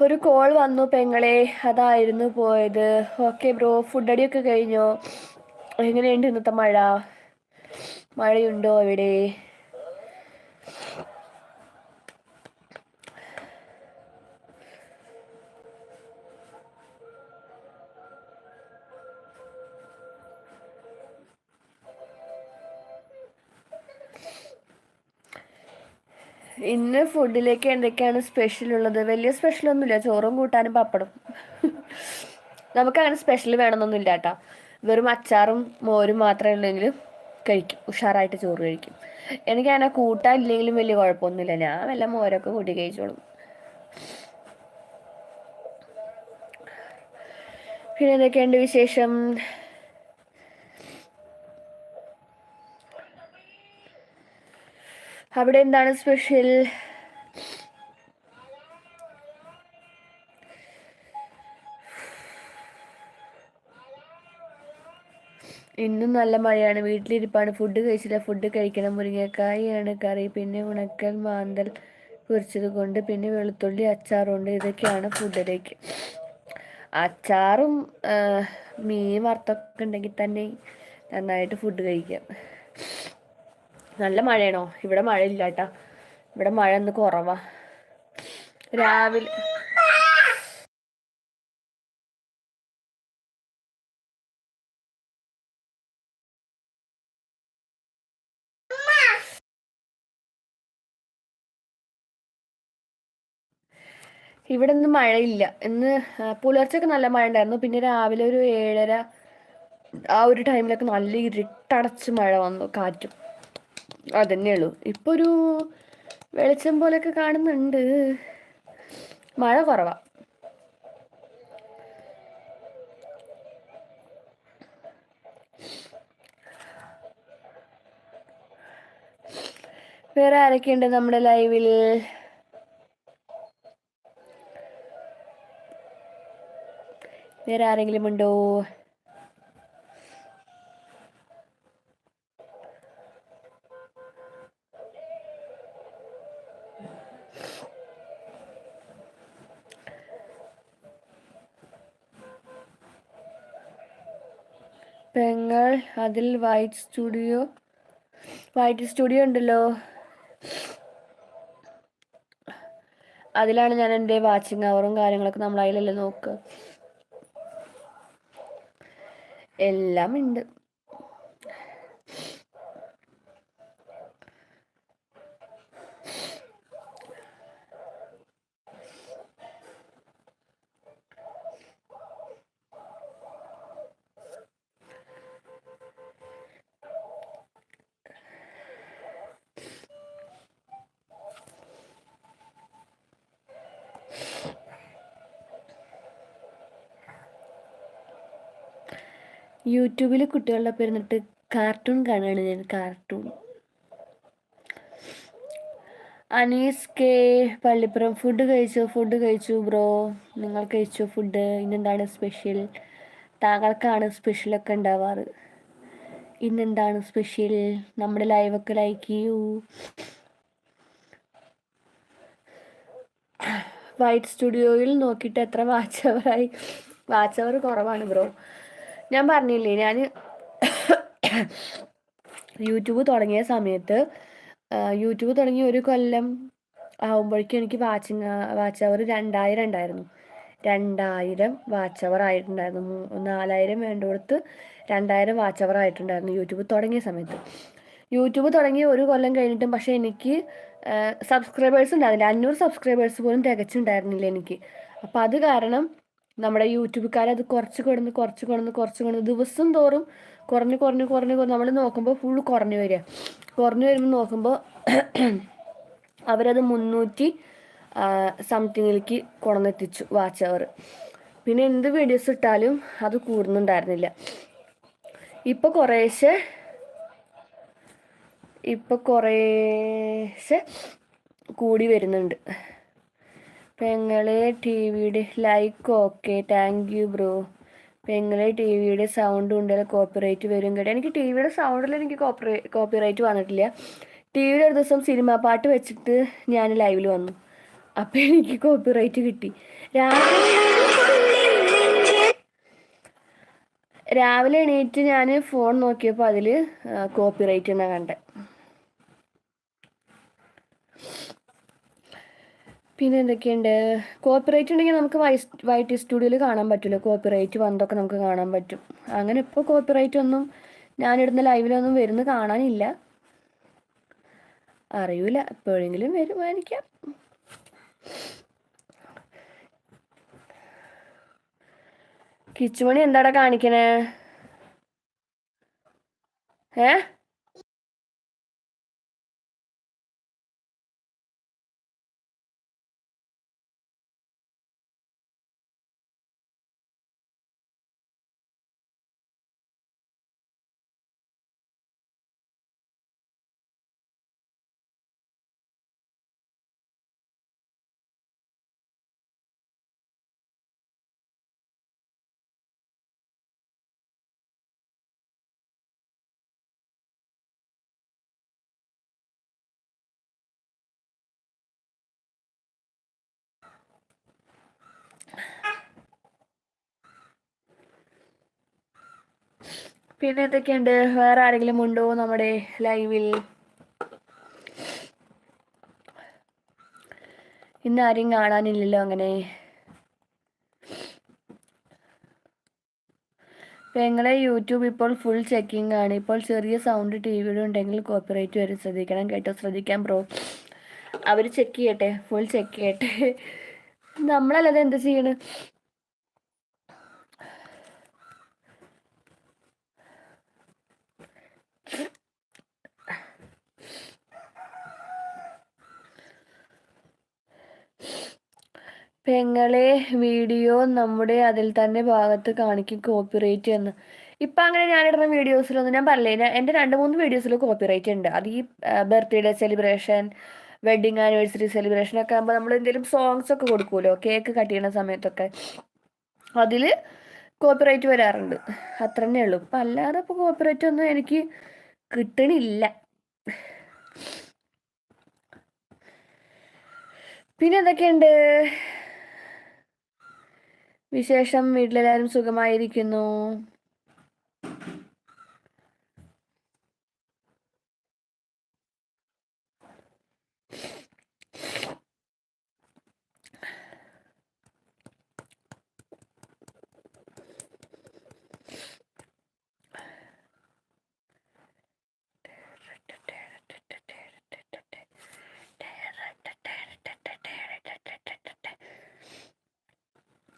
ഒരു കോൾ വന്നു പെങ്ങളെ, അതായിരുന്നു പോയത്. ഓക്കെ ബ്രോ, ഫുഡ് അടിയൊക്കെ കഴിഞ്ഞോ? എങ്ങനെയുണ്ട് ഇന്നത്തെ മഴയുണ്ടോ ഇവിടെ? ഇന്ന് ഫുഡിലേക്ക് എന്തൊക്കെയാണ് സ്പെഷ്യൽ ഉള്ളത്? വലിയ സ്പെഷ്യലൊന്നുമില്ല, ചോറും കൂട്ടാനും പപ്പടും. നമുക്കങ്ങനെ സ്പെഷ്യൽ വേണമെന്നൊന്നുമില്ല കേട്ടോ. വെറും അച്ചാറും മോരും മാത്രമേ ഉള്ളെങ്കിലും കഴിക്കും, ഉഷാറായിട്ട് ചോറ് കഴിക്കും. എനിക്കങ്ങനെ കൂട്ടാനില്ലെങ്കിലും വലിയ കുഴപ്പമൊന്നുമില്ല, ഞാൻ വല്ല മോരൊക്കെ കൂട്ടി കഴിച്ചോളും. പിന്നെ എന്തൊക്കെയുണ്ട് വിശേഷം? അവിടെ എന്താണ് സ്പെഷ്യൽ? ഇന്നും നല്ല മഴയാണ്, വീട്ടിലിരിപ്പാണ്, ഫുഡ് കഴിച്ചില്ല, ഫുഡ് കഴിക്കണം. മുരിങ്ങക്കായാണ് കറി, പിന്നെ ഉണക്കൽ മാന്തൽ പൊരിച്ചത് കൊണ്ട്, പിന്നെ വെളുത്തുള്ളി അച്ചാറുണ്ട്. ഇതൊക്കെയാണ് ഫുഡിലേക്ക്. അച്ചാറും മീൻ വറുത്തൊക്കെ ഉണ്ടെങ്കിൽ തന്നെ നന്നായിട്ട് ഫുഡ് കഴിക്കാം. നല്ല മഴയാണോ? ഇവിടെ മഴയില്ല കേട്ടോ, ഇവിടെ മഴ ഒന്ന് കുറവാ. രാവിലെ ഇവിടെ ഇന്ന് മഴയില്ല. ഇന്ന് പുലർച്ചെയൊക്കെ നല്ല മഴ ഉണ്ടായിരുന്നു, പിന്നെ രാവിലെ ഒരു 7:30 ആ ഒരു ടൈമിലൊക്കെ നല്ല ഇരുട്ടടച്ച് മഴ വന്നു, കാറ്റും. അതന്നെ ഉള്ളൂ. ഇപ്പൊ ഒരു വെളിച്ചം പോലെയൊക്കെ കാണുന്നുണ്ട്, മഴ കുറവാ. വേറെ ആരൊക്കെയുണ്ട് നമ്മുടെ ലൈവിൽ? വേറെ ആരെങ്കിലും ഉണ്ടോ? പെങ്ങൾ, അതിൽ വൈറ്റ് സ്റ്റുഡിയോ ഉണ്ടല്ലോ, അതിലാണ് ഞാൻ എൻ്റെ വാച്ചിങ് അവറും കാര്യങ്ങളൊക്കെ നമ്മൾ അതിലല്ലേ നോക്കുക. എല്ലാം ഉണ്ട്. യൂട്യൂബിൽ കുട്ടികളുടെ പേരിന്നിട്ട് കാർട്ടൂൺ കാണുകയാണ് ഞാൻ, cartoon. Anees K Pallippuram, food കഴിച്ചു ബ്രോ. നിങ്ങൾ കഴിച്ചോ ഫുഡ്? ഇന്നെന്താണ് സ്പെഷ്യൽ? താങ്കൾക്കാണ് സ്പെഷ്യലൊക്കെ ഉണ്ടാവാറ്. ഇന്നെന്താണ് സ്പെഷ്യൽ? നമ്മുടെ ലൈവൊക്കെ ലൈക്ക് ചെയ്യൂ. വൈറ്റ് സ്റ്റുഡിയോയിൽ നോക്കിയിട്ട് എത്ര വാച്ച് അവറായി? വാച്ച് അവർ കുറവാണ് ബ്രോ. ഞാൻ പറഞ്ഞില്ലേ, ഞാൻ യൂട്യൂബ് തുടങ്ങിയ സമയത്ത്, യൂട്യൂബ് തുടങ്ങി ഒരു കൊല്ലം ആകുമ്പോഴേക്കും എനിക്ക് വാച്ച് അവർ 2000 ഉണ്ടായിരുന്നു. 2000 വാച്ച് അവർ ആയിട്ടുണ്ടായിരുന്നു. 4000 വേണ്ടടുത്ത് 2000 വാച്ച് അവർ ആയിട്ടുണ്ടായിരുന്നു യൂട്യൂബ് തുടങ്ങിയ സമയത്ത്. യൂട്യൂബ് തുടങ്ങി ഒരു കൊല്ലം കഴിഞ്ഞിട്ടും പക്ഷേ എനിക്ക് സബ്സ്ക്രൈബേഴ്സ് ഉണ്ടായിരുന്നില്ല. 500 സബ്സ്ക്രൈബേഴ്സ് പോലും തികച്ചുണ്ടായിരുന്നില്ല എനിക്ക്. അപ്പം അത് കാരണം നമ്മുടെ യൂട്യൂബുകാരത് കുറച്ച് കൊടുന്ന് ദിവസം തോറും കുറഞ്ഞ് നമ്മൾ നോക്കുമ്പോൾ ഫുൾ കുറഞ്ഞു വരുമ്പോൾ നോക്കുമ്പോൾ അവരത് 300 സംതിങ്ങിലേക്ക് കൊണ്ടുവന്നെത്തിച്ചു വാച്ച് അവർ. പിന്നെ എന്ത് വീഡിയോസ് ഇട്ടാലും അത് കൂടുന്നുണ്ടായിരുന്നില്ല. ഇപ്പോൾ കുറേശ്ശെ കൂടി വരുന്നുണ്ട്. പെങ്ങളെ ടി വിയുടെ like okay, thank you bro. പെങ്ങളെ ടി വിയുടെ സൗണ്ട് ഉണ്ടല്ലോ കോപ്പിറൈറ്റ് വരും കേട്ടോ. എനിക്ക് ടി വിയുടെ സൗണ്ടിൽ എനിക്ക് കോപ്പിറൈറ്റ് വന്നിട്ടില്ല. ടി വിയിൽ ഒരു ദിവസം സിനിമ പാട്ട് വെച്ചിട്ട് ഞാൻ ലൈവിൽ വന്നു, അപ്പം എനിക്ക് കോപ്പിറൈറ്റ് കിട്ടി. രാവിലെ എണീറ്റ് ഞാൻ ഫോൺ നോക്കിയപ്പോൾ അതിൽ കോപ്പിറൈറ്റ് എന്നാണ് കണ്ടത്. പിന്നെ എന്തൊക്കെയുണ്ട്? കോപ്പിറൈറ്റ് ഉണ്ടെങ്കിൽ നമുക്ക് YT സ്റ്റുഡിയോയിൽ കാണാൻ പറ്റില്ല. കോപ്പിറൈറ്റ് വന്നതൊക്കെ നമുക്ക് കാണാൻ പറ്റും. അങ്ങനെ ഇപ്പോൾ കോപ്പിറൈറ്റ് ഒന്നും ഞാനിടുന്ന ലൈവിലൊന്നും വരുന്ന കാണാനില്ല. അറിയില്ല, എപ്പോഴെങ്കിലും വരുമായിരിക്കാം. കിച്ചുമണി എന്താടാ കാണിക്കണേ? പിന്നെ എന്തൊക്കെയുണ്ട്? വേറെ ആരെങ്കിലും ഉണ്ടോ നമ്മുടെ ലൈവിൽ? ഇന്ന് ആരെയും കാണാനില്ലല്ലോ അങ്ങനെ. പെങ്ങളെ യൂട്യൂബ് ഇപ്പോൾ ഫുൾ ചെക്കിംഗ് ആണ്. ഇപ്പോൾ ചെറിയ സൗണ്ട് ടി വിയിൽ ഉണ്ടെങ്കിൽ കോപ്പിറൈറ്റ് വരും, ശ്രദ്ധിക്കണം കേട്ടോ. ശ്രദ്ധിക്കാം ബ്രോ. അവർ ചെക്ക് ചെയ്യട്ടെ, ഫുൾ ചെക്ക് ചെയ്യട്ടെ. നമ്മളല്ലാതെ എന്ത് ചെയ്യണ്? പെങ്ങളെ വീഡിയോ നമ്മുടെ അതിൽ തന്നെ ഭാഗത്ത് കാണിക്കും കോപ്പിറൈറ്റ് എന്ന്. ഇപ്പം അങ്ങനെ ഞാനിടുന്ന വീഡിയോസിലൊന്നും ഞാൻ പറഞ്ഞില്ല, എൻ്റെ 2-3 വീഡിയോസിൽ കോപ്പിറൈറ്റ് ഉണ്ട്. അത് ഈ birthday celebration, wedding anniversary celebration ഒക്കെ ആകുമ്പോൾ നമ്മൾ എന്തെങ്കിലും സോങ്സ് ഒക്കെ കൊടുക്കുമല്ലോ, കേക്ക് കട്ട് ചെയ്യുന്ന സമയത്തൊക്കെ, അതിൽ കോപ്പിറൈറ്റ് വരാറുണ്ട്. അത്ര തന്നെ ഉള്ളൂ. ഇപ്പം അല്ലാതെ ഇപ്പോൾ കോപ്പിറൈറ്റ് ഒന്നും എനിക്ക് കിട്ടണില്ല. പിന്നെ എന്തൊക്കെയുണ്ട് വിശേഷം? വീട്ടിലെല്ലാവരും സുഖമായിരിക്കുന്നു.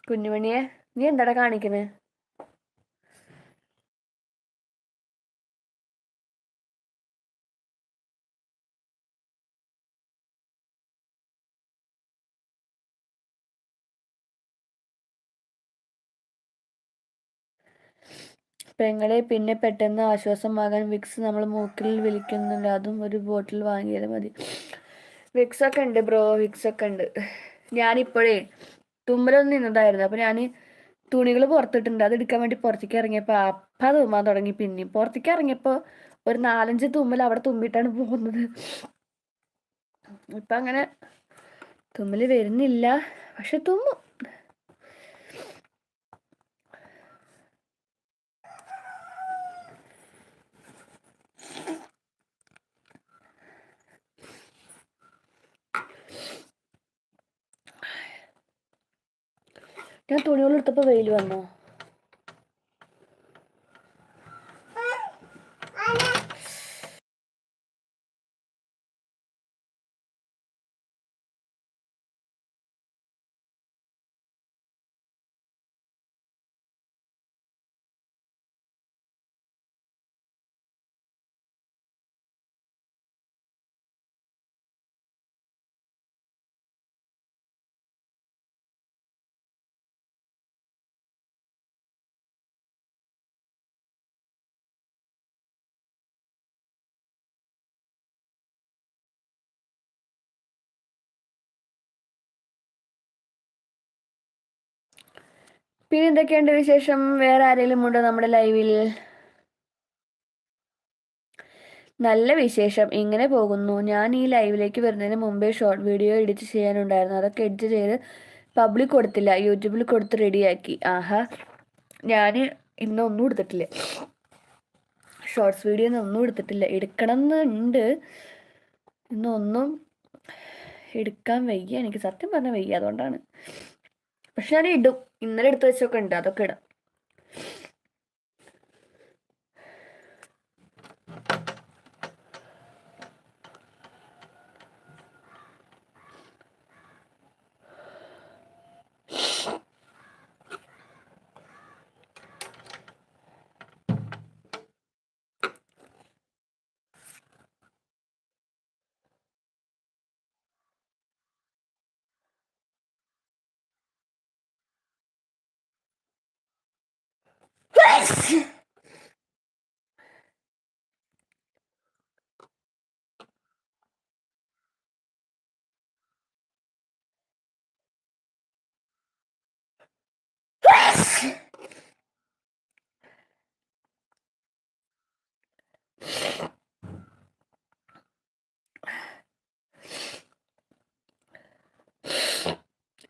കുഞ്ഞുമണിയെ, നീ എന്താടാ കാണിക്കുന്നത്? പെങ്ങളെ പിന്നെ പെട്ടെന്ന് ആശ്വാസമാകാൻ വിക്സ് നമ്മൾ മൂക്കിൽ വിളിക്കുന്നുണ്ട്, അതും ഒരു ബോട്ടിൽ വാങ്ങിയാൽ മതി. വിക്സ് ഒക്കെ ഉണ്ട് ബ്രോ, വിക്സ് ഒക്കെ ഉണ്ട്. ഞാനിപ്പോഴേ തുമ്മലൊന്നും നിന്നതായിരുന്നു. അപ്പോൾ ഞാൻ തുണികൾ പുറത്തിട്ടുണ്ട്, അത് എടുക്കാൻ വേണ്ടി പുറത്തേക്ക് ഇറങ്ങിയപ്പോൾ അപ്പം തുമ്മാൻ തുടങ്ങി. പിന്നെയും പുറത്തേക്ക് ഇറങ്ങിയപ്പോൾ ഒരു 4-5 തുമ്മൽ അവിടെ തുമ്മിട്ടാണ് പോകുന്നത്. ഇപ്പം അങ്ങനെ തുമ്മൽ വരുന്നില്ല, പക്ഷെ തുമ്മും. ഞാൻ തുണികൾ എടുത്തപ്പോൾ വെയിൽ വന്നോ? പിന്നെ എന്തൊക്കെയുണ്ട് വിശേഷം? വേറെ ആരെങ്കിലും ഉണ്ടോ നമ്മുടെ ലൈവിൽ? നല്ല വിശേഷം, ഇങ്ങനെ പോകുന്നു. ഞാൻ ഈ ലൈവിലേക്ക് വരുന്നതിന് മുമ്പേ ഷോർട്ട് വീഡിയോ എഡിറ്റ് ചെയ്യാനുണ്ടായിരുന്നു. അതൊക്കെ എഡിറ്റ് ചെയ്ത് പബ്ലിക് കൊടുത്തില്ല, യൂട്യൂബിൽ കൊടുത്ത് റെഡിയാക്കി. ആഹാ, ഞാൻ ഇന്നൊന്നും എടുത്തിട്ടില്ല, ഷോർട്സ് വീഡിയോ ഒന്നും എടുത്തിട്ടില്ല. എടുക്കണം എന്നുണ്ട്, ഇന്നൊന്നും എടുക്കാൻ വയ്യ, എനിക്ക് സത്യം പറഞ്ഞാൽ വയ്യ, അതുകൊണ്ടാണ്. പക്ഷെ ഞാൻ ഇടും, ഇന്നലെ എടുത്ത് വെച്ചൊക്കെ ഉണ്ട്, അതൊക്കെ ഇടാം.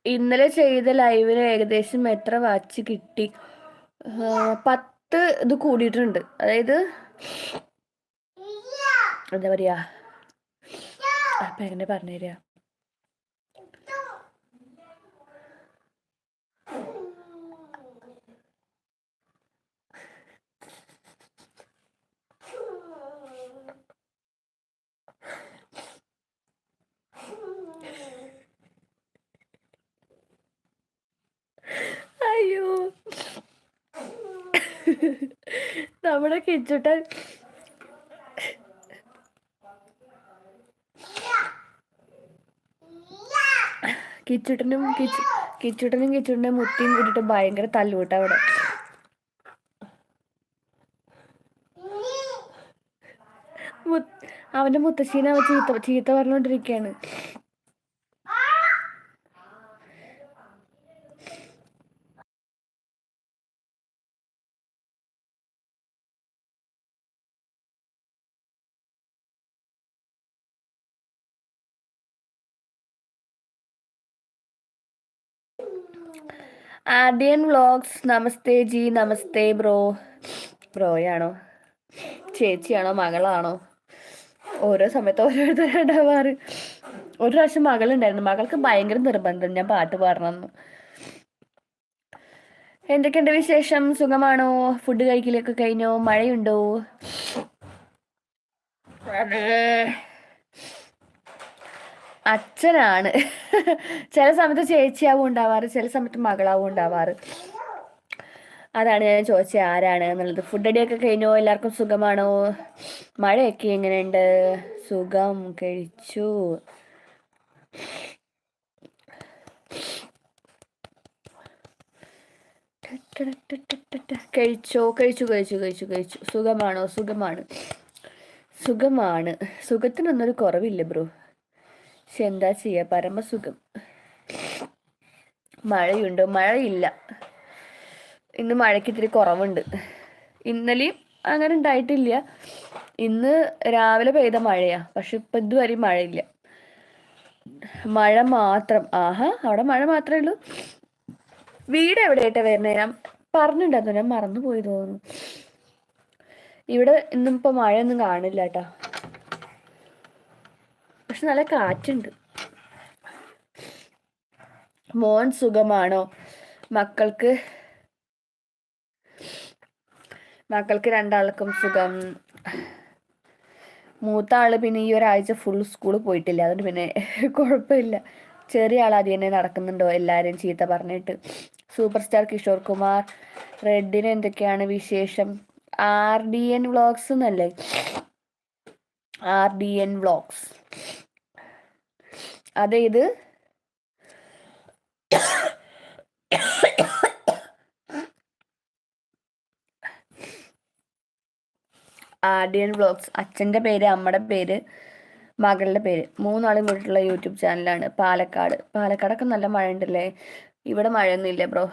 ഇന്നലെ ചെയ്ത ലൈവിന് ഏകദേശം എത്ര വാച്ച് കിട്ടി? 10 ഇത് കൂടിയിട്ടുണ്ട്. അതായത് എന്താ പറയാ, അപ്പൊ എങ്ങനെ പറഞ്ഞുതരാ, അയ്യോ നമ്മുടെ കിച്ചുട്ടൻ കിച്ചുട്ടൻ്റെ മുത്തിയും കൂട്ടിട്ട് ഭയങ്കര തല്ലുകൂട്ട അവിടെ. അവന്റെ മുത്തശ്ശീനെ അവൻ ചീത്ത പറഞ്ഞോണ്ടിരിക്കയാണ്. ആദ്യൻ വ്ളോഗ്സ്, നമസ്തേ ജി. നമസ്തേ ബ്രോ. ബ്രോയാണോ, ചേച്ചിയാണോ, മകളാണോ? ഓരോ സമയത്ത് ഓരോരുത്തരുണ്ടാവാറ്. ഒരു പ്രാവശ്യം മകളുണ്ടായിരുന്നു, മകൾക്ക് ഭയങ്കര നിർബന്ധം ഞാൻ പാട്ട് പാടണമെന്ന്. എന്തൊക്കെയുണ്ട് വിശേഷം? സുഖമാണോ? ഫുഡ് കഴിക്കലൊക്കെ കഴിഞ്ഞോ? മഴയുണ്ടോ? അച്ഛനാണ്. ചില സമയത്ത് ചേച്ചിയാവും ഉണ്ടാവാറ്, ചില സമയത്ത് മകളാവും ഉണ്ടാവാറ്. അതാണ് ഞാൻ ചോദിച്ചത് ആരാണ് എന്നുള്ളത്. ഫുഡ് അടിയൊക്കെ കഴിഞ്ഞോ? എല്ലാവർക്കും സുഖമാണോ? മഴയൊക്കെ എങ്ങനെയുണ്ട്? സുഖം, കഴിച്ചു. കഴിച്ചു. സുഖമാണോ? സുഖമാണ്. സുഖത്തിനൊന്നൊരു കുറവില്ല ബ്രോ. പക്ഷെ എന്താ ചെയ്യാ, പരമസുഖം. മഴയുണ്ടോ? മഴയില്ല, ഇന്ന് മഴയ്ക്ക് ഇത്തിരി കുറവുണ്ട്. ഇന്നലെയും അങ്ങനെ ഉണ്ടായിട്ടില്ല. ഇന്ന് രാവിലെ പെയ്ത മഴയാ, പക്ഷെ ഇപ്പൊ ഇതുവരെ മഴയില്ല, മഴ മാത്രം. ആഹാ, അവിടെ മഴ മാത്രമേ ഉള്ളൂ. വീട് എവിടെയായിട്ടാ വരുന്നേ? ഞാൻ പറഞ്ഞിട്ടുണ്ടായിരുന്നു, ഞാൻ മറന്നുപോയി തോന്നുന്നു. ഇവിടെ ഇന്നും ഇപ്പൊ മഴയൊന്നും കാണില്ല കേട്ടാ, പക്ഷെ നല്ല കാറ്റുണ്ട്. മോൻ സുഖമാണോ? മക്കൾക്ക് 2 സുഖം. മൂത്ത ആള് പിന്നെ ഈ ഒരാഴ്ച ഫുൾ സ്കൂളിൽ പോയിട്ടില്ല, അതുകൊണ്ട് പിന്നെ കുഴപ്പമില്ല. ചെറിയ ആൾ ആദ്യം തന്നെ നടക്കുന്നുണ്ടോ എല്ലാവരും ചീത്ത പറഞ്ഞിട്ട്. Super star Kishore Kumar. റെഡിന് എന്തൊക്കെയാണ് വിശേഷം? RDN വ്ളോഗ്സ് എന്നല്ലേ? RDN vlogs. അതെ, ഇത് RDN വ്ളോഗ്സ്. അച്ഛൻ്റെ പേര്, അമ്മയുടെ പേര്, മകളുടെ പേര്, 3 ആളും കൂടിയിട്ടുള്ള യൂട്യൂബ് ചാനലാണ്. പാലക്കാടൊക്കെ നല്ല മഴ ഉണ്ടല്ലേ? ഇവിടെ മഴയൊന്നും ഇല്ല ബ്രോ.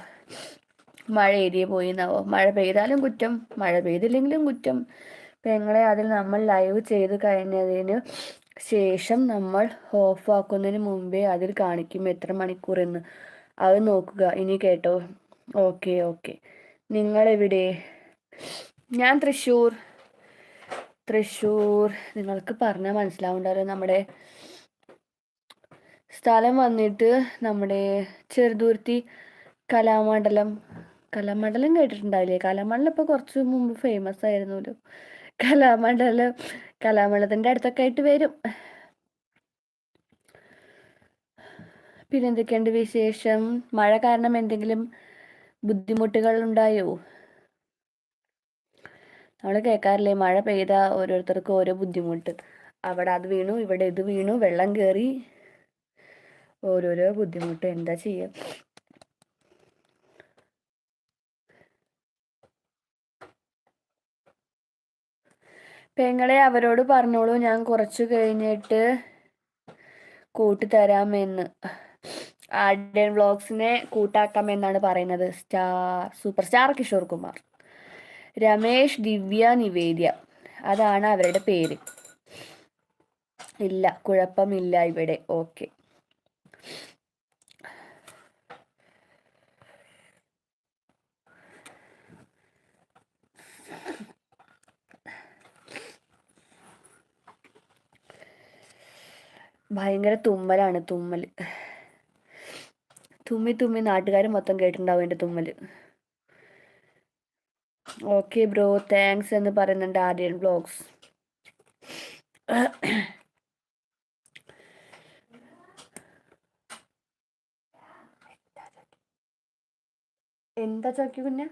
മഴ ഏരിയ പോയി എന്നാവോ. മഴ പെയ്താലും കുറ്റം, മഴ പെയ്തില്ലെങ്കിലും കുറ്റം. പെങ്ങളെ അതിൽ നമ്മൾ ലൈവ് ചെയ്ത് കഴിഞ്ഞതിന് ശേഷം നമ്മൾ ഓഫാക്കുന്നതിന് മുമ്പേ അതിൽ കാണിക്കും എത്ര മണിക്കൂർ എന്ന്. അത് നോക്കുക. ഇനി കേട്ടോ. Okay okay. നിങ്ങളെവിടെ? ഞാൻ തൃശ്ശൂർ. തൃശ്ശൂർ. നിങ്ങൾക്ക് പറഞ്ഞാൽ മനസ്സിലാവുണ്ടല്ലോ. നമ്മുടെ സ്ഥലം വന്നിട്ട് നമ്മുടെ ചെറുതുരുത്തി കലാമണ്ഡലം. കലാമണ്ഡലം കേട്ടിട്ടുണ്ടാവില്ലേ? കലാമണ്ഡലം ഇപ്പോൾ കുറച്ച് മുമ്പ് ഫേമസ് ആയിരുന്നല്ലോ. കലാമണ്ഡലത്തിൻ്റെ അടുത്തൊക്കെ ആയിട്ട് വരും. പിന്നെ എന്തൊക്കെയുണ്ട് വിശേഷം? മഴ കാരണം എന്തെങ്കിലും ബുദ്ധിമുട്ടുകൾ ഉണ്ടായോ? നമ്മൾ കേൾക്കാറില്ലേ, മഴ പെയ്ത ഓരോരുത്തർക്കും ഓരോ ബുദ്ധിമുട്ട്. അവിടെ അത് വീണു, ഇവിടെ ഇത് വീണു, വെള്ളം കയറി, ഓരോരോ ബുദ്ധിമുട്ട്. എന്താ ചെയ്യുക? പെങ്ങളെ അവരോട് പറഞ്ഞോളൂ ഞാൻ കുറച്ചു കഴിഞ്ഞിട്ട് കൂട്ടിത്തരാമെന്ന്. ആഡ്യൻ വ്ളോഗ്സിനെ കൂട്ടാക്കാമെന്നാണ് പറയുന്നത്. സൂപ്പർ സ്റ്റാർ കിഷോർ കുമാർ, രമേശ്, ദിവ്യ, നിവേദ്യ, അതാണ് അവരുടെ പേര്. ഇല്ല, കുഴപ്പമില്ല ഇവിടെ. ഓക്കെ. ഭയങ്കര തുമ്മലാണ്. തുമ്മൽ തുമ്മി തുമ്മി നാട്ടുകാർ മൊത്തം കേട്ടിട്ടുണ്ടാവും എൻ്റെ തുമ്മൽ. ഓക്കെ ബ്രോ, താങ്ക്സ് എന്ന് പറയുന്നുണ്ട് ആര്യൻ വ്ളോഗ്സ്. എന്താ ചോക്കി കുഞ്ഞ?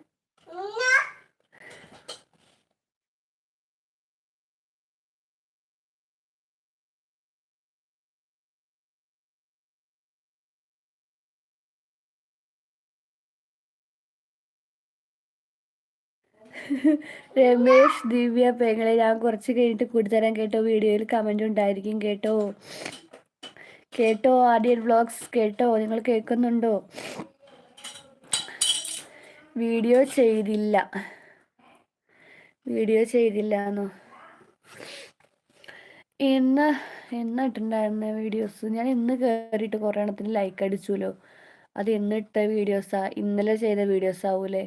രമേശ്, ദിവ്യ, പെങ്ങളെ ഞാൻ കുറച്ച് കഴിഞ്ഞിട്ട് കൂട്ടിത്തരാൻ കേട്ടോ. വീഡിയോയിൽ കമന്റ് ഉണ്ടായിരിക്കും കേട്ടോ. കേട്ടോ ആര്യൻ വ്ളോഗ്സ്, കേട്ടോ? നിങ്ങൾ കേൾക്കുന്നുണ്ടോ? വീഡിയോ ചെയ്തില്ലാന്നോ? എന്നിട്ടുണ്ടായിരുന്ന വീഡിയോസ് ഞാൻ ഇന്ന് കയറിയിട്ട് കുറേ എണ്ണത്തിന് ലൈക്ക് അടിച്ചുല്ലോ. അത് എന്നിട്ട വീഡിയോസാ, ഇന്നലെ ചെയ്ത വീഡിയോസ് ആവൂലേ?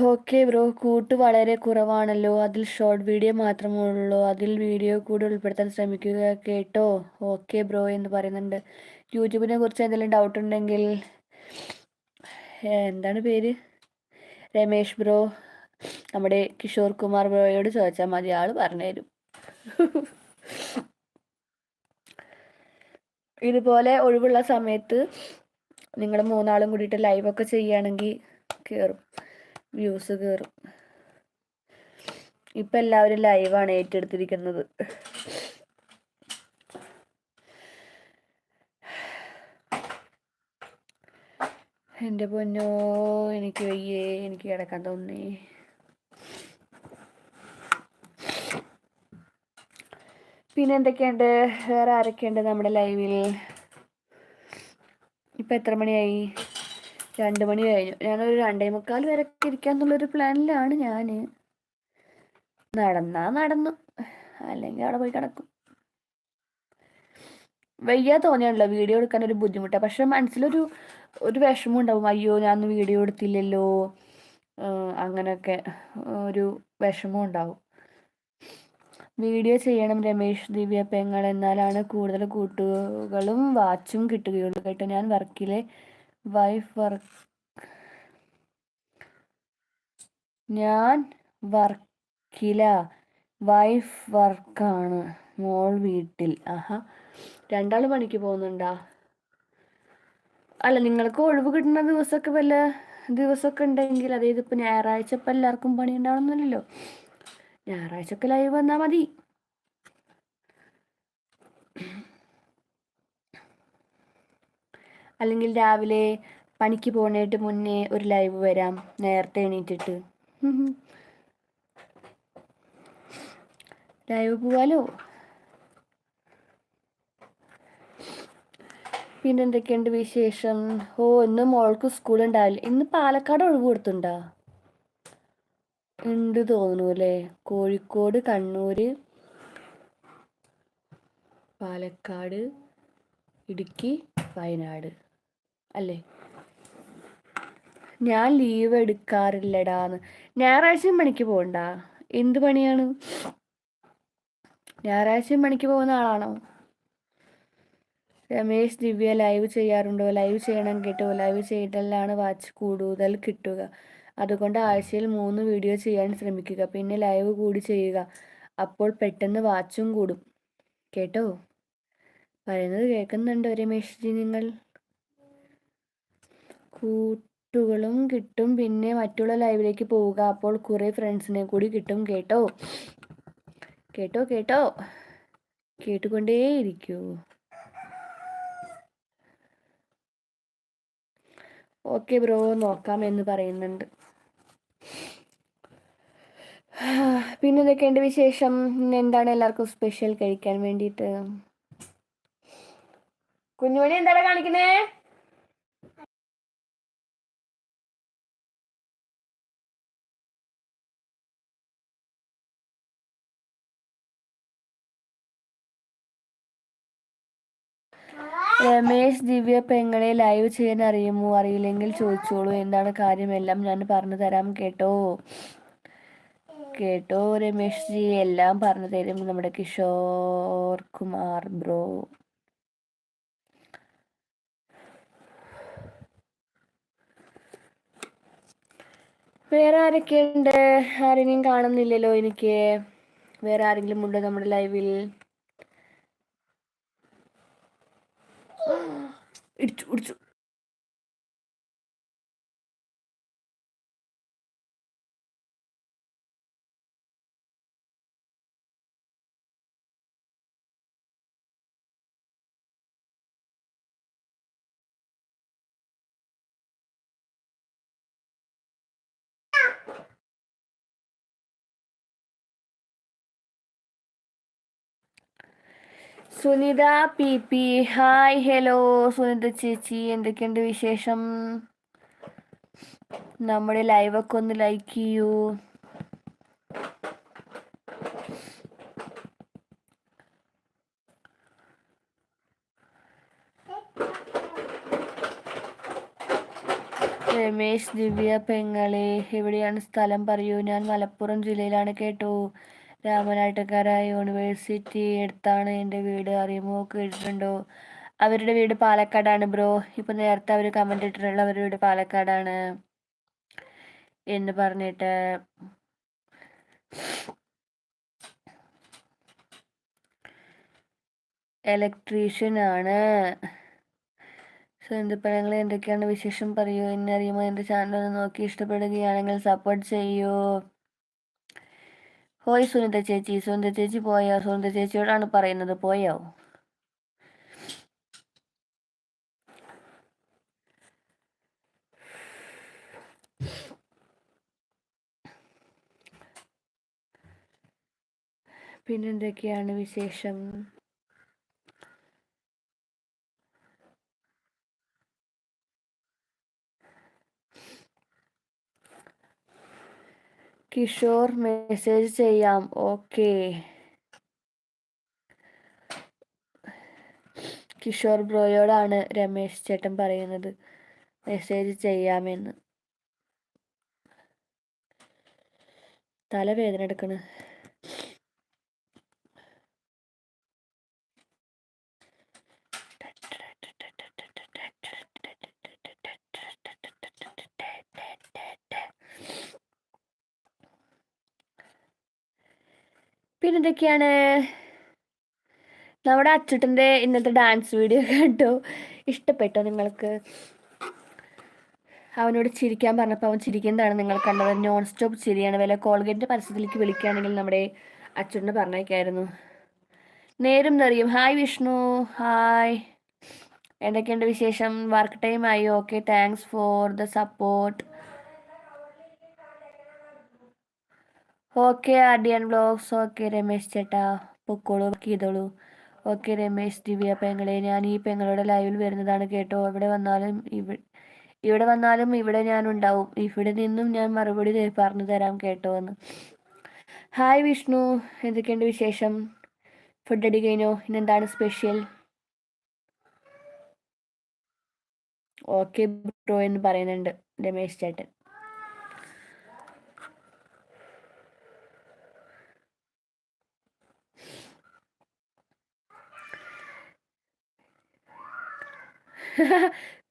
ഓക്കെ ബ്രോ, കൂട്ട് വളരെ കുറവാണല്ലോ. അതിൽ ഷോർട്ട് വീഡിയോ മാത്രമേ ഉള്ളൂ. അതിൽ വീഡിയോ കൂടി ഉൾപ്പെടുത്താൻ ശ്രമിക്കുക കേട്ടോ. ഓക്കെ ബ്രോ എന്ന് പറയുന്നുണ്ട്. യൂട്യൂബിനെ കുറിച്ച് എന്തെങ്കിലും ഡൗട്ട് ഉണ്ടെങ്കിൽ എന്താണ് പേര്, രമേശ് ബ്രോ, നമ്മുടെ കിഷോർ കുമാർ ബ്രോയോട് ചോദിച്ചാൽ മതി, ആൾ പറഞ്ഞുതരും. ഇതുപോലെ ഒഴിവുള്ള സമയത്ത് നിങ്ങൾ മൂന്നാളും കൂടിയിട്ട് ലൈവൊക്കെ ചെയ്യുകയാണെങ്കിൽ കയറും, വ്യൂസ് കയറും. ഇപ്പം എല്ലാവരും ലൈവാണ് ഏറ്റെടുത്തിരിക്കുന്നത്. എൻ്റെ പൊന്നോ, എനിക്ക് വയ്യേ, എനിക്ക് കിടക്കാൻ തോന്നി. പിന്നെ എന്തൊക്കെയുണ്ട്? വേറെ ആരൊക്കെയുണ്ട് നമ്മുടെ ലൈവിൽ? ഇപ്പം എത്ര മണിയായി? 2 മണി കഴിഞ്ഞു. ഞാനൊരു 2:45 വരെ ഇരിക്കാന്നുള്ളൊരു പ്ലാനിലാണ് ഞാൻ. നടന്നു, അല്ലെങ്കിൽ അവിടെ പോയി കിടക്കും. വയ്യ തോന്നിയാണല്ലോ വീഡിയോ എടുക്കാൻ ഒരു ബുദ്ധിമുട്ടാണ്. പക്ഷെ മനസ്സിലൊരു വിഷമം ഉണ്ടാവും. അയ്യോ ഞാൻ വീഡിയോ എടുത്തില്ലല്ലോ, അങ്ങനെയൊക്കെ ഒരു വിഷമം ഉണ്ടാവും. വീഡിയോ ചെയ്യണം രമേശ്, ദിവ്യ, പെങ്ങൾ, എന്നാലാണ് കൂടുതൽ കൂട്ടുകളും വാച്ചും കിട്ടുകയുള്ളൂ കേട്ടോ. ഞാൻ വർക്കില വൈഫ് വർക്കാണ്, മോൾ വീട്ടിൽ. ആഹാ, 2 പണിക്ക് പോകുന്നുണ്ടാ? അല്ല, നിങ്ങൾക്ക് ഒഴിവ് കിട്ടുന്ന ദിവസമൊക്കെ ഉണ്ടെങ്കിൽ, അതായത് ഇപ്പം ഞായറാഴ്ച ഇപ്പം എല്ലാവർക്കും പണി ഉണ്ടാവണമെന്നില്ലല്ലോ. ഞായറാഴ്ചയൊക്കെ ലൈവ് വന്നാൽ മതി. അല്ലെങ്കിൽ രാവിലെ പണിക്ക് പോകണേട്ട് മുന്നേ ഒരു ലൈവ് വരാം, നേരത്തെ എണീറ്റിട്ട് ലൈവ് പോവാലോ. പിന്നെ എന്തൊക്കെയുണ്ട് വിശേഷം? ഓ, ഇന്ന് മോൾക്ക് സ്കൂൾ ഉണ്ടാവില്ല. ഇന്ന് പാലക്കാട് ഒഴിവ് കൊടുത്തുണ്ടോ? ഉണ്ട് തോന്നുന്നു അല്ലേ. കോഴിക്കോട്, കണ്ണൂര്, പാലക്കാട്, ഇടുക്കി, വയനാട് അല്ലേ? ഞാൻ ലീവ് എടുക്കാറില്ലടാന്ന്. ഞായറാഴ്ചയും പണിക്ക് പോകണ്ട? എന്ത് പണിയാണ്? ഞായറാഴ്ചയും പണിക്ക് പോകുന്ന ആളാണോ? രമേശ് ദിവ്യ ലൈവ് ചെയ്യാറുണ്ടോ? ലൈവ് ചെയ്യണം കേട്ടോ. ലൈവ് ചെയ്താലാണ് വാച്ച് കൂടുതൽ കിട്ടുക. അതുകൊണ്ട് ആഴ്ചയിൽ 3 വീഡിയോ ചെയ്യാൻ ശ്രമിക്കുക. പിന്നെ ലൈവ് കൂടി ചെയ്യുക. അപ്പോൾ പെട്ടെന്ന് വാച്ചും കൂടും കേട്ടോ. പറയുന്നത് കേൾക്കുന്നുണ്ടോ രമേശ് ജി? നിങ്ങൾ കൂട്ടുകളും കിട്ടും. പിന്നെ മറ്റുള്ള ലൈവിലേക്ക് പോവുക. അപ്പോൾ കുറെ ഫ്രണ്ട്സിനെ കൂടി കിട്ടും കേട്ടോ. കേട്ടോ കേട്ടോ, കേട്ടുകൊണ്ടേയിരിക്കൂ. ഓക്കെ ബ്രോ, നോക്കാം എന്ന് പറയുന്നുണ്ട്. പിന്നെ എന്തൊക്കെയുണ്ട് വിശേഷം? എന്താണ് എല്ലാവർക്കും സ്പെഷ്യൽ കഴിക്കാൻ വേണ്ടിയിട്ട്? കുഞ്ഞുമണി എന്താണ് കാണിക്കുന്നേ? രമേശ് ദിവ്യ പെങ്ങളെ ലൈവ് ചെയ്യാൻ അറിയുമോ? അറിയില്ലെങ്കിൽ ചോദിച്ചോളൂ. എന്താണ് കാര്യമെല്ലാം ഞാൻ പറഞ്ഞു തരാം കേട്ടോ. കേട്ടോ രമേശ് ജി, എല്ലാം പറഞ്ഞു തരും നമ്മുടെ കിഷോർ കുമാർ ബ്രോ. വേറെ ആരൊക്കെയുണ്ട്? ആരെയും കാണുന്നില്ലല്ലോ എനിക്ക്. വേറെ ആരെങ്കിലും ഉണ്ടോ നമ്മുടെ ലൈവിൽ? ഇടിച്ചു ഇടിച്ചു. Sunitha P P, hi hello Sunitha ചേച്ചി, എന്തൊക്കെയുണ്ട് വിശേഷം? നമ്മുടെ ലൈവൊക്കെ ഒന്ന് ലൈക്ക് ചെയ്യൂ. രമേശ് ദിവ്യ പെങ്ങളെ എവിടെയാണ് സ്ഥലം പറയൂ. ഞാൻ മലപ്പുറം ജില്ലയിലാണ് കേട്ടോ. രാമനാട്ടുകര യൂണിവേഴ്സിറ്റി അടുത്താണ് എൻ്റെ വീട്. അറിയുമോ? കേട്ടിട്ടുണ്ടോ? അവരുടെ വീട് പാലക്കാടാണ് ബ്രോ. ഇപ്പൊ നേരത്തെ അവർ കമന്റ് ഇട്ടിട്ടുള്ള അവരുടെ വീട് പാലക്കാടാണ് എന്ന് പറഞ്ഞിട്ട്. ഇലക്ട്രീഷ്യൻ ആണ്. സുഹൃത്തുക്കളെ എന്തൊക്കെയാണ് വിശേഷം പറയൂ. എന്നെ അറിയുമോ? എൻ്റെ ചാനൽ ഒന്ന് നോക്കി ഇഷ്ടപ്പെടുകയാണെങ്കിൽ സപ്പോർട്ട് ചെയ്യൂ. ഹോയ് സുനിത ചേച്ചി. സുനിത ചേച്ചി പോയോ? സുനിത ചേച്ചിയോടാണ് പറയുന്നത്, പോയോ? പിന്നെന്തൊക്കെയാണ് വിശേഷം? കിഷോർ മെസ്സേജ് ചെയ്യാം. ഓക്കെ, കിഷോർ ബ്രോയോടാണ് രമേശ് ചേട്ടൻ പറയുന്നത് മെസ്സേജ് ചെയ്യാമെന്ന്. തലവേദന എടുക്കണ്. പിന്നെന്തൊക്കെയാണ്? നമ്മുടെ അച്ചുട്ടൻ്റെ ഇന്നത്തെ ഡാൻസ് വീഡിയോ കണ്ടോ? ഇഷ്ടപ്പെട്ടോ നിങ്ങൾക്ക്? അവനോട് ചിരിക്കാൻ പറഞ്ഞപ്പോൾ അവൻ ചിരിക്കുന്നതാണ് നിങ്ങൾ കണ്ടത്. നോൺ സ്റ്റോപ്പ് ചിരിയാണ്. വല്ല കോൾഗേറ്റിൻ്റെ പരസ്യത്തിലേക്ക് വിളിക്കുകയാണെങ്കിൽ നമ്മുടെ അച്ചുട്ടനെ പറഞ്ഞേക്കായിരുന്നു. നേരും നിറയും. Hi Vishnu, hi. എന്തൊക്കെയുണ്ട് വിശേഷം? വർക്ക് ടൈം ആയി. Okay, thanks for the support. Okay RDN blogs. Okay Ramesh ചേട്ടാ, പൊക്കോളൂ, വർക്ക് ചെയ്തോളൂ. ഓക്കെ രമേശ് ദിവ്യ പെങ്ങളെ, ഞാൻ ഈ പെങ്ങളുടെ ലൈവിൽ വരുന്നതാണ് കേട്ടോ. ഇവിടെ വന്നാലും ഇവിടെ ഞാൻ ഉണ്ടാവും. ഇവിടെ നിന്നും ഞാൻ മറുപടി പറഞ്ഞു തരാം കേട്ടോ എന്ന്. ഹായ് വിഷ്ണു, എന്തൊക്കെയുണ്ട് വിശേഷം? ഫുഡ് അടി കഴിഞ്ഞോ? ഇന്നെന്താണ് സ്പെഷ്യൽ? ഓക്കെ ബ്രോ എന്ന് പറയുന്നുണ്ട് രമേശ് ചേട്ടൻ.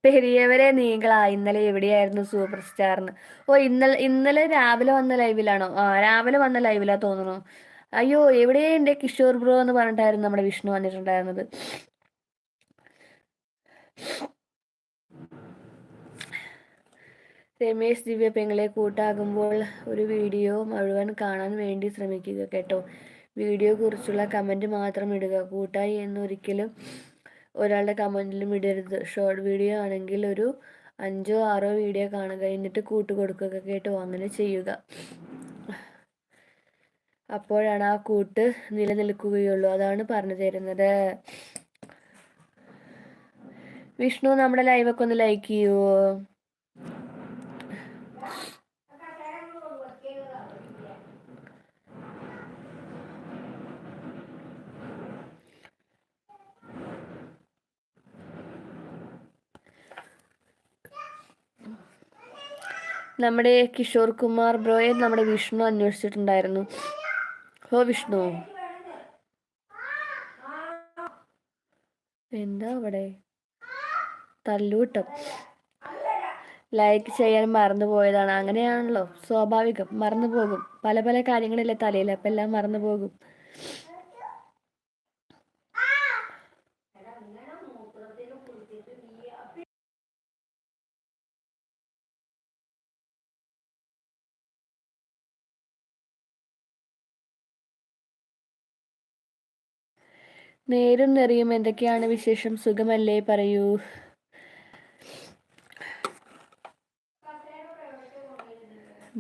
പെരിയവരെ നീങ്ങളാ ഇന്നലെ എവിടെയായിരുന്നു സൂപ്പർ സ്റ്റാറിന്? ഓ, ഇന്നലെ രാവിലെ വന്ന ലൈവിലാണോ? ആ, രാവിലെ വന്ന ലൈവിലാ തോന്നുന്നു. അയ്യോ, എവിടെ എൻ്റെ കിഷോർ ബ്രോ എന്ന് പറഞ്ഞിട്ടായിരുന്നു നമ്മുടെ വിഷ്ണു വന്നിട്ടുണ്ടായിരുന്നത്. രമേശ് ദിവ്യ പെങ്ങളെ, കൂട്ടാകുമ്പോൾ ഒരു വീഡിയോ മുഴുവൻ കാണാൻ വേണ്ടി ശ്രമിക്കുക കേട്ടോ. വീഡിയോ കുറിച്ചുള്ള കമൻറ്റ് മാത്രം ഇടുക. കൂട്ടായി എന്നൊരിക്കലും ഒരാളുടെ കമൻറ്റിലും ഇടരുത്. ഷോർട്ട് വീഡിയോ ആണെങ്കിൽ ഒരു 5-6 വീഡിയോ കാണുക, എന്നിട്ട് കൂട്ട് കൊടുക്കുക കേട്ടോ. അങ്ങനെ ചെയ്യുക. അപ്പോഴാണ് ആ കൂട്ട് നിലനിൽക്കുകയുള്ളൂ. അതാണ് പറഞ്ഞു തരുന്നത്. വിഷ്ണു, നമ്മുടെ ലൈവൊക്കെ ഒന്ന് ലൈക്ക് ചെയ്യുമോ? നമ്മുടെ കിഷോർ കുമാർ ബ്രോയെ നമ്മുടെ വിഷ്ണു അന്വേഷിച്ചിട്ടുണ്ടായിരുന്നു. ഓ വിഷ്ണു, എന്താ അവിടെ തല്ലൂട്ടം? ലൈക്ക് ചെയ്യാൻ മറന്നു പോയതാണ്. അങ്ങനെയാണല്ലോ, സ്വാഭാവികം, മറന്നു പോകും. പല പല കാര്യങ്ങളില്ലേ തലയിൽ, അപ്പം എല്ലാം മറന്നു പോകും. നേരും നെറിയും, എന്തൊക്കെയാണ് വിശേഷം? സുഖമല്ലേ? പറയൂ.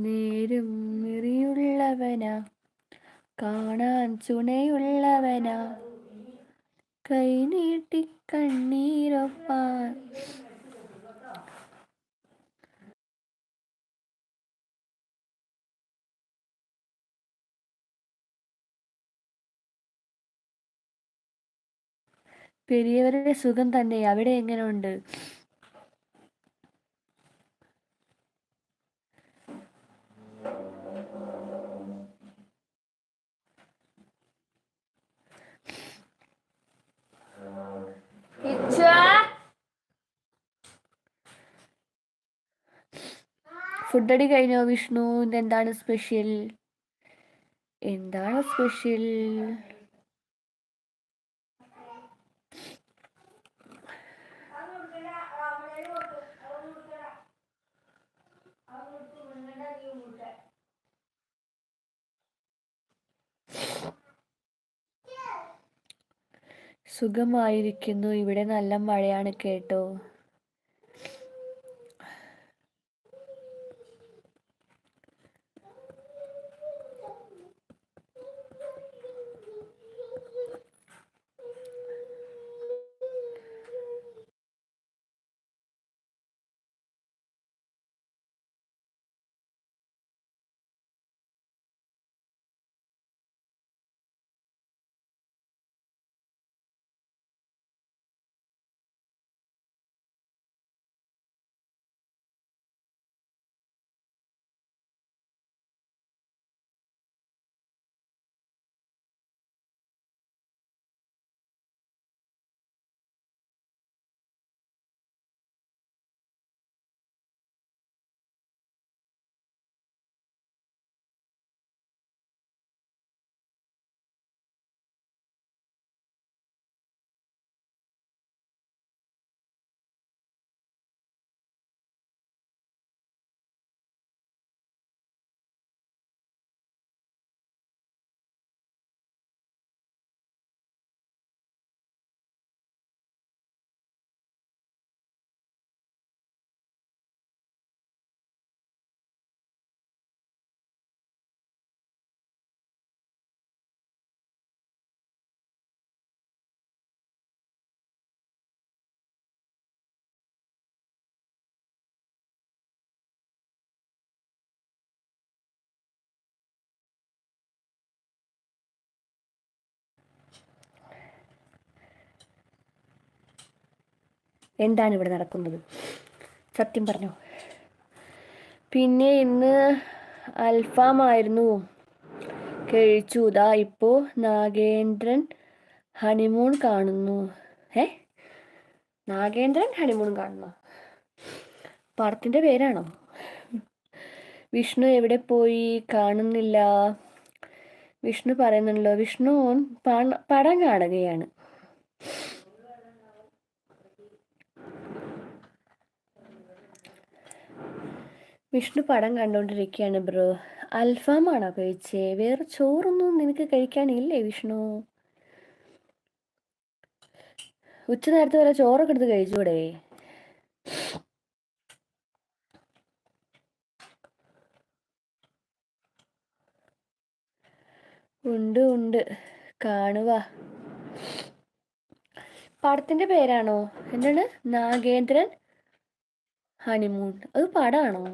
നേരും നെറിയുള്ളവനാ, കാണാൻ ചുണയുള്ളവനാ, കൈനീട്ടി കണ്ണീരൊപ്പാൻ. പെരിയവരുടെ സുഖം തന്നെ. അവിടെ എങ്ങനെയുണ്ട്? ഫുഡടി കഴിഞ്ഞോ വിഷ്ണു? എന്താണ് സ്പെഷ്യൽ? എന്താണ് സ്പെഷ്യൽ? സുഖമായിരിക്കുന്നു. ഇവിടെ നല്ല മഴയാണ് കേട്ടോ. എന്താണ് ഇവിടെ നടക്കുന്നത്? സത്യം പറഞ്ഞോ. പിന്നെ ഇന്ന് അൽഫാമായിരുന്നു, കഴിച്ചു. ഇതാ ഇപ്പോൾ നാഗേന്ദ്രൻ ഹണിമൂൺ കാണുന്നു. നാഗേന്ദ്രൻ ഹണിമൂൺ കാണുന്നു? പടത്തിൻ്റെ പേരാണോ? വിഷ്ണു എവിടെ പോയി? കാണുന്നില്ല. വിഷ്ണു പറയുന്നുണ്ടല്ലോ. വിഷ്ണു പടം കാണുകയാണ്. വിഷ്ണു പടം കണ്ടുകൊണ്ടിരിക്കുകയാണ് ബ്രോ. അൽഫാമാണോ കഴിച്ചേ? വേറെ ചോറൊന്നും നിനക്ക് കഴിക്കാനില്ലേ വിഷ്ണു? ഉച്ച നേരത്തെ വരെ ചോറൊക്കെ എടുത്ത് കഴിച്ചൂടെ? ഉണ്ട് കാണുക. പടത്തിന്റെ പേരാണോ? എന്താണ്? നാഗേന്ദ്രൻ ഹണിമൂൺ. അത് പടമാണോ?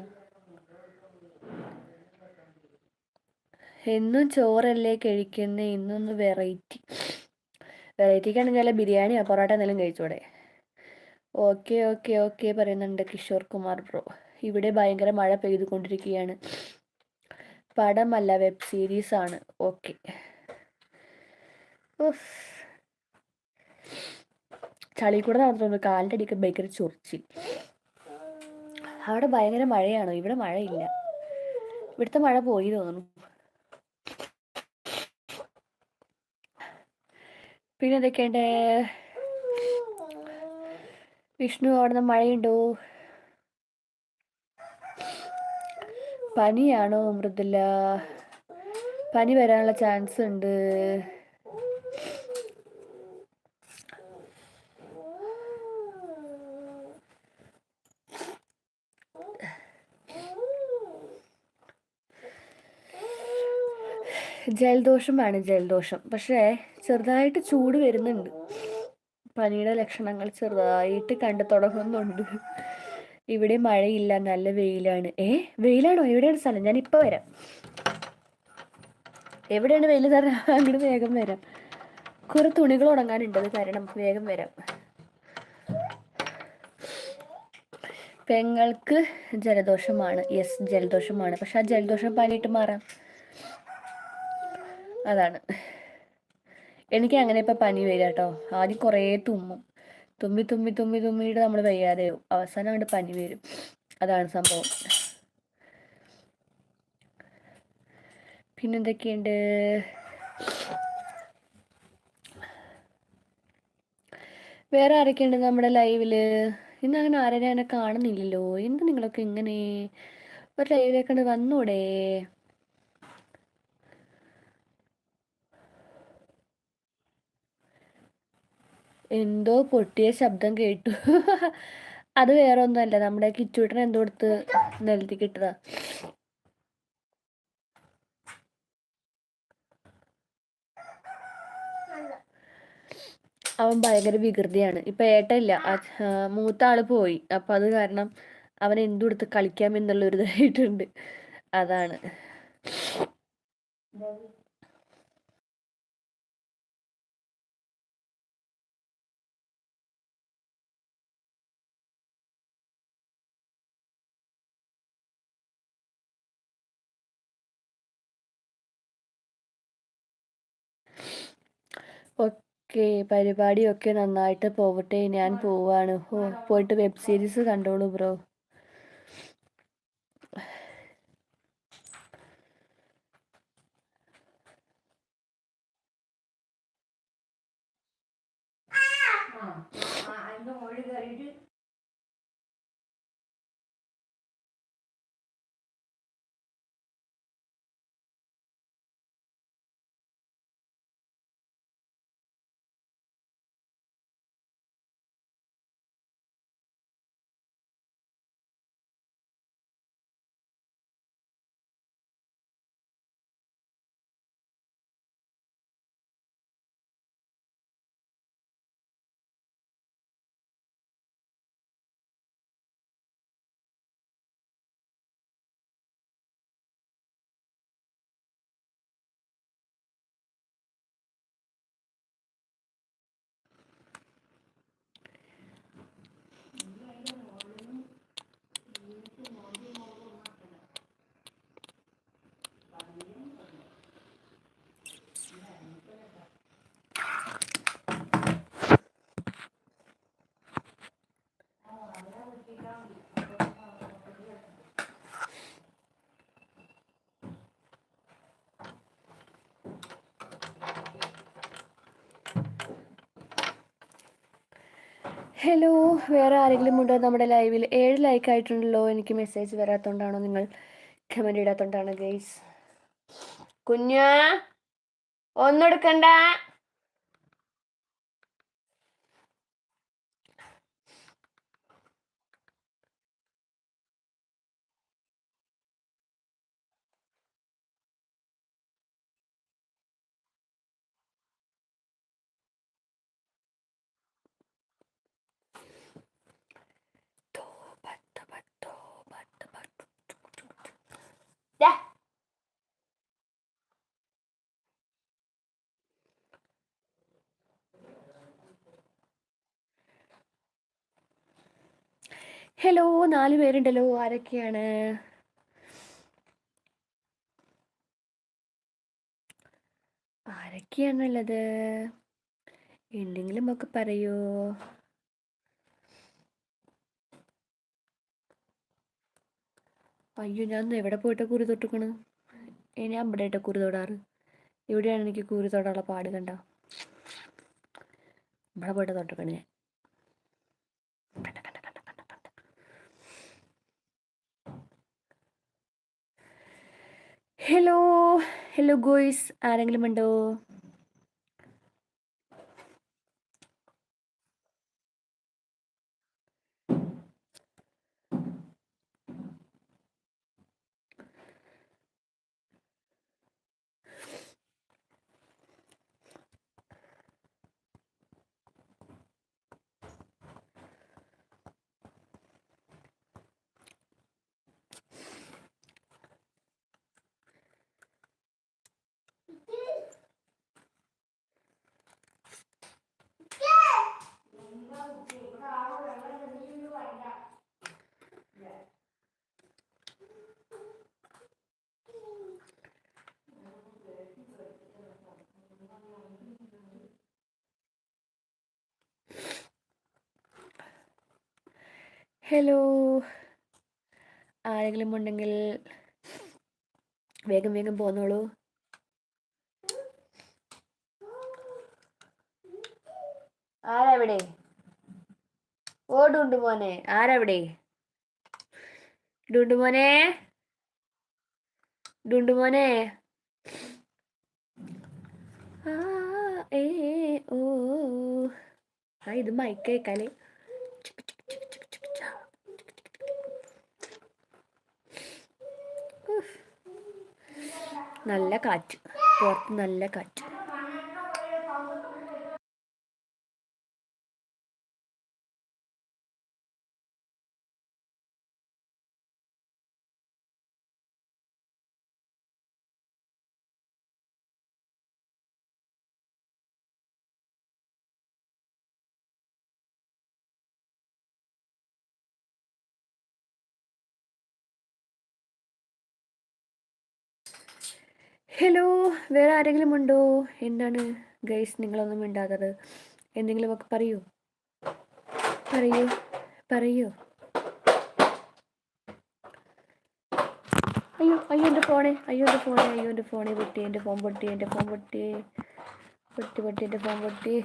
എന്നും ചോറല്ലേ കഴിക്കുന്നത്, ഇന്നൊന്ന് വെറൈറ്റിക്കാണെങ്കിൽ ബിരിയാണിയോ പൊറോട്ട എന്തെങ്കിലും കഴിച്ചൂടെ? ഓക്കെ പറയുന്നുണ്ട് കിഷോർ കുമാർ ബ്രോ. ഇവിടെ ഭയങ്കര മഴ പെയ്തുകൊണ്ടിരിക്കുകയാണ്. പടമല്ല, വെബ് സീരീസ് ആണ്. ഓക്കെ. ചളി കൂടെ നടന്നു, കാലിൻ്റെ അടിക്ക് ഭയങ്കര ചൊറിച്ചിൽ. അവിടെ ഭയങ്കര മഴയാണോ? ഇവിടെ മഴയില്ല. ഇവിടുത്തെ മഴ പോയി തോന്നുന്നു. പിന്നെ എന്തൊക്കെയുണ്ട്? വിഷ്ണു അവിടുന്ന് മഴയുണ്ടോ? പനിയാണോ മൃദുല? പനി വരാനുള്ള ചാൻസ് ഉണ്ട്. ജലദോഷം. പക്ഷേ ചെറുതായിട്ട് ചൂട് വരുന്നുണ്ട്. പനിയുടെ ലക്ഷണങ്ങൾ ചെറുതായിട്ട് കണ്ടു തുടങ്ങുന്നുണ്ട്. ഇവിടെ മഴയില്ല, നല്ല വെയിലാണ്. വെയിലാണോ? എവിടെയാണ് സ്ഥലം? ഞാനിപ്പോൾ വരാം. എവിടെയാണ് വെയിൽ തരാം? അങ്ങോട്ട് വേഗം വരാം. കുറെ തുണികൾ ഉണങ്ങാനുണ്ട്, അത് തരണം. വേഗം വരാം. പെങ്ങൾക്ക് ജലദോഷമാണ്. യെസ്, ജലദോഷമാണ്. പക്ഷെ ആ ജലദോഷം പനിയിട്ട് മാറാം. അതാണ്. എനിക്ക് അങ്ങനെ ഇപ്പം പനി വരിക കേട്ടോ. ആദ്യം കുറേ തുമ്മിയിട്ട് നമ്മൾ വയ്യാതെയാവും. അവസാനം കൊണ്ട് പനി വരും. അതാണ് സംഭവം. പിന്നെന്തൊക്കെയുണ്ട്? വേറെ ആരൊക്കെയുണ്ട് നമ്മുടെ ലൈവില്? ഇന്ന് അങ്ങനെ ആരെയും എന്നെ കാണുന്നില്ലല്ലോ. എന്ത് നിങ്ങളൊക്കെ ഇങ്ങനെ? ഒരു ലൈവിലേക്കാണ് വന്നൂടെ? എന്തോ പൊട്ടിയ ശബ്ദം കേട്ടു. അത് വേറെ ഒന്നുമല്ല, നമ്മുടെ കിച്ചൂട്ടൻ എന്തോ എടുത്ത് നിലത്തി കിട്ടതാ. അവൻ ഭയങ്കര വികൃതിയാണ്. ഇപ്പൊ ഏട്ടയില്ല, മൂത്ത ആള് പോയി. അപ്പൊ അത് കാരണം അവൻ എന്തും എടുത്ത് കളിക്കാമെന്നുള്ള ഒരു ഇതായിട്ടുണ്ട്. അതാണ്. ഓക്കെ, പരിപാടിയൊക്കെ നന്നായിട്ട് പോവട്ടെ. ഞാൻ പോവാണ്. പോയിട്ട് വെബ് സീരീസ് കണ്ടോളൂ ബ്രോ. ഹലോ, വേറെ ആരെങ്കിലും ഉണ്ടോ നമ്മുടെ ലൈവിൽ? 7 ലൈക്ക് ആയിട്ടുണ്ടല്ലോ. എനിക്ക് മെസ്സേജ് വരാത്തോണ്ടാണോ, നിങ്ങൾ കമന്റ് ഇടാത്തോണ്ടാണോ ഗൈസ്? കുഞ്ഞാ ഒന്നെടുക്കണ്ട. ഹലോ, 4 പേരുണ്ടല്ലോ. ആരൊക്കെയാണ്? ആരൊക്കെയാണുള്ളത്? എന്തെങ്കിലും ഒക്കെ പറയൂ. അയ്യോ, ഞാൻ എവിടെ പോയിട്ടാ കുറി തൊട്ടിക്കണ്? ഞാൻ ഇവിടെ ആയിട്ടാ കുറി തൊടാറ്. ഇവിടെയാണ് എനിക്ക് കുറി തൊടാനുള്ള പാട്. കണ്ട, ഇവിടെ പോയിട്ട് തൊട്ടിക്കണ് ഞാൻ. ഹലോ ഹലോ ഗോയ്സ്, ആരെങ്കിലും ഉണ്ടോ? ഹലോ, ആരെങ്കിലും ഉണ്ടെങ്കിൽ വേഗം വേഗം പോന്നോളൂ. ആരാവിടെ? ഓ ഡുണ്ടുമോനെ, ആരവിടെ? ഡുണ്ടുമോനെ, ഡുണ്ടുമോനെ. ആ ഏ ഓ. ഇത് മൈക്കേക്കാല്. നല്ല കാറ്റ്, പുറത്ത് നല്ല കാറ്റ്. ഹലോ, വേറെ ആരെങ്കിലും ഉണ്ടോ? എന്താണ് ഗൈസ് നിങ്ങളൊന്നും മിണ്ടാത്തത്? എന്തെങ്കിലുമൊക്കെ പറയൂ, പറയൂ, പറയൂ. അയ്യോ അയ്യോ, എൻ്റെ ഫോണേ, അയ്യോ എൻ്റെ ഫോണേ, അയ്യോ എൻ്റെ ഫോണേ പൊട്ടി, എൻ്റെ ഫോൺ പൊട്ടി, എൻ്റെ ഫോൺ പൊട്ടി, പൊട്ടി പൊട്ടി, എൻ്റെ ഫോൺ പൊട്ടി.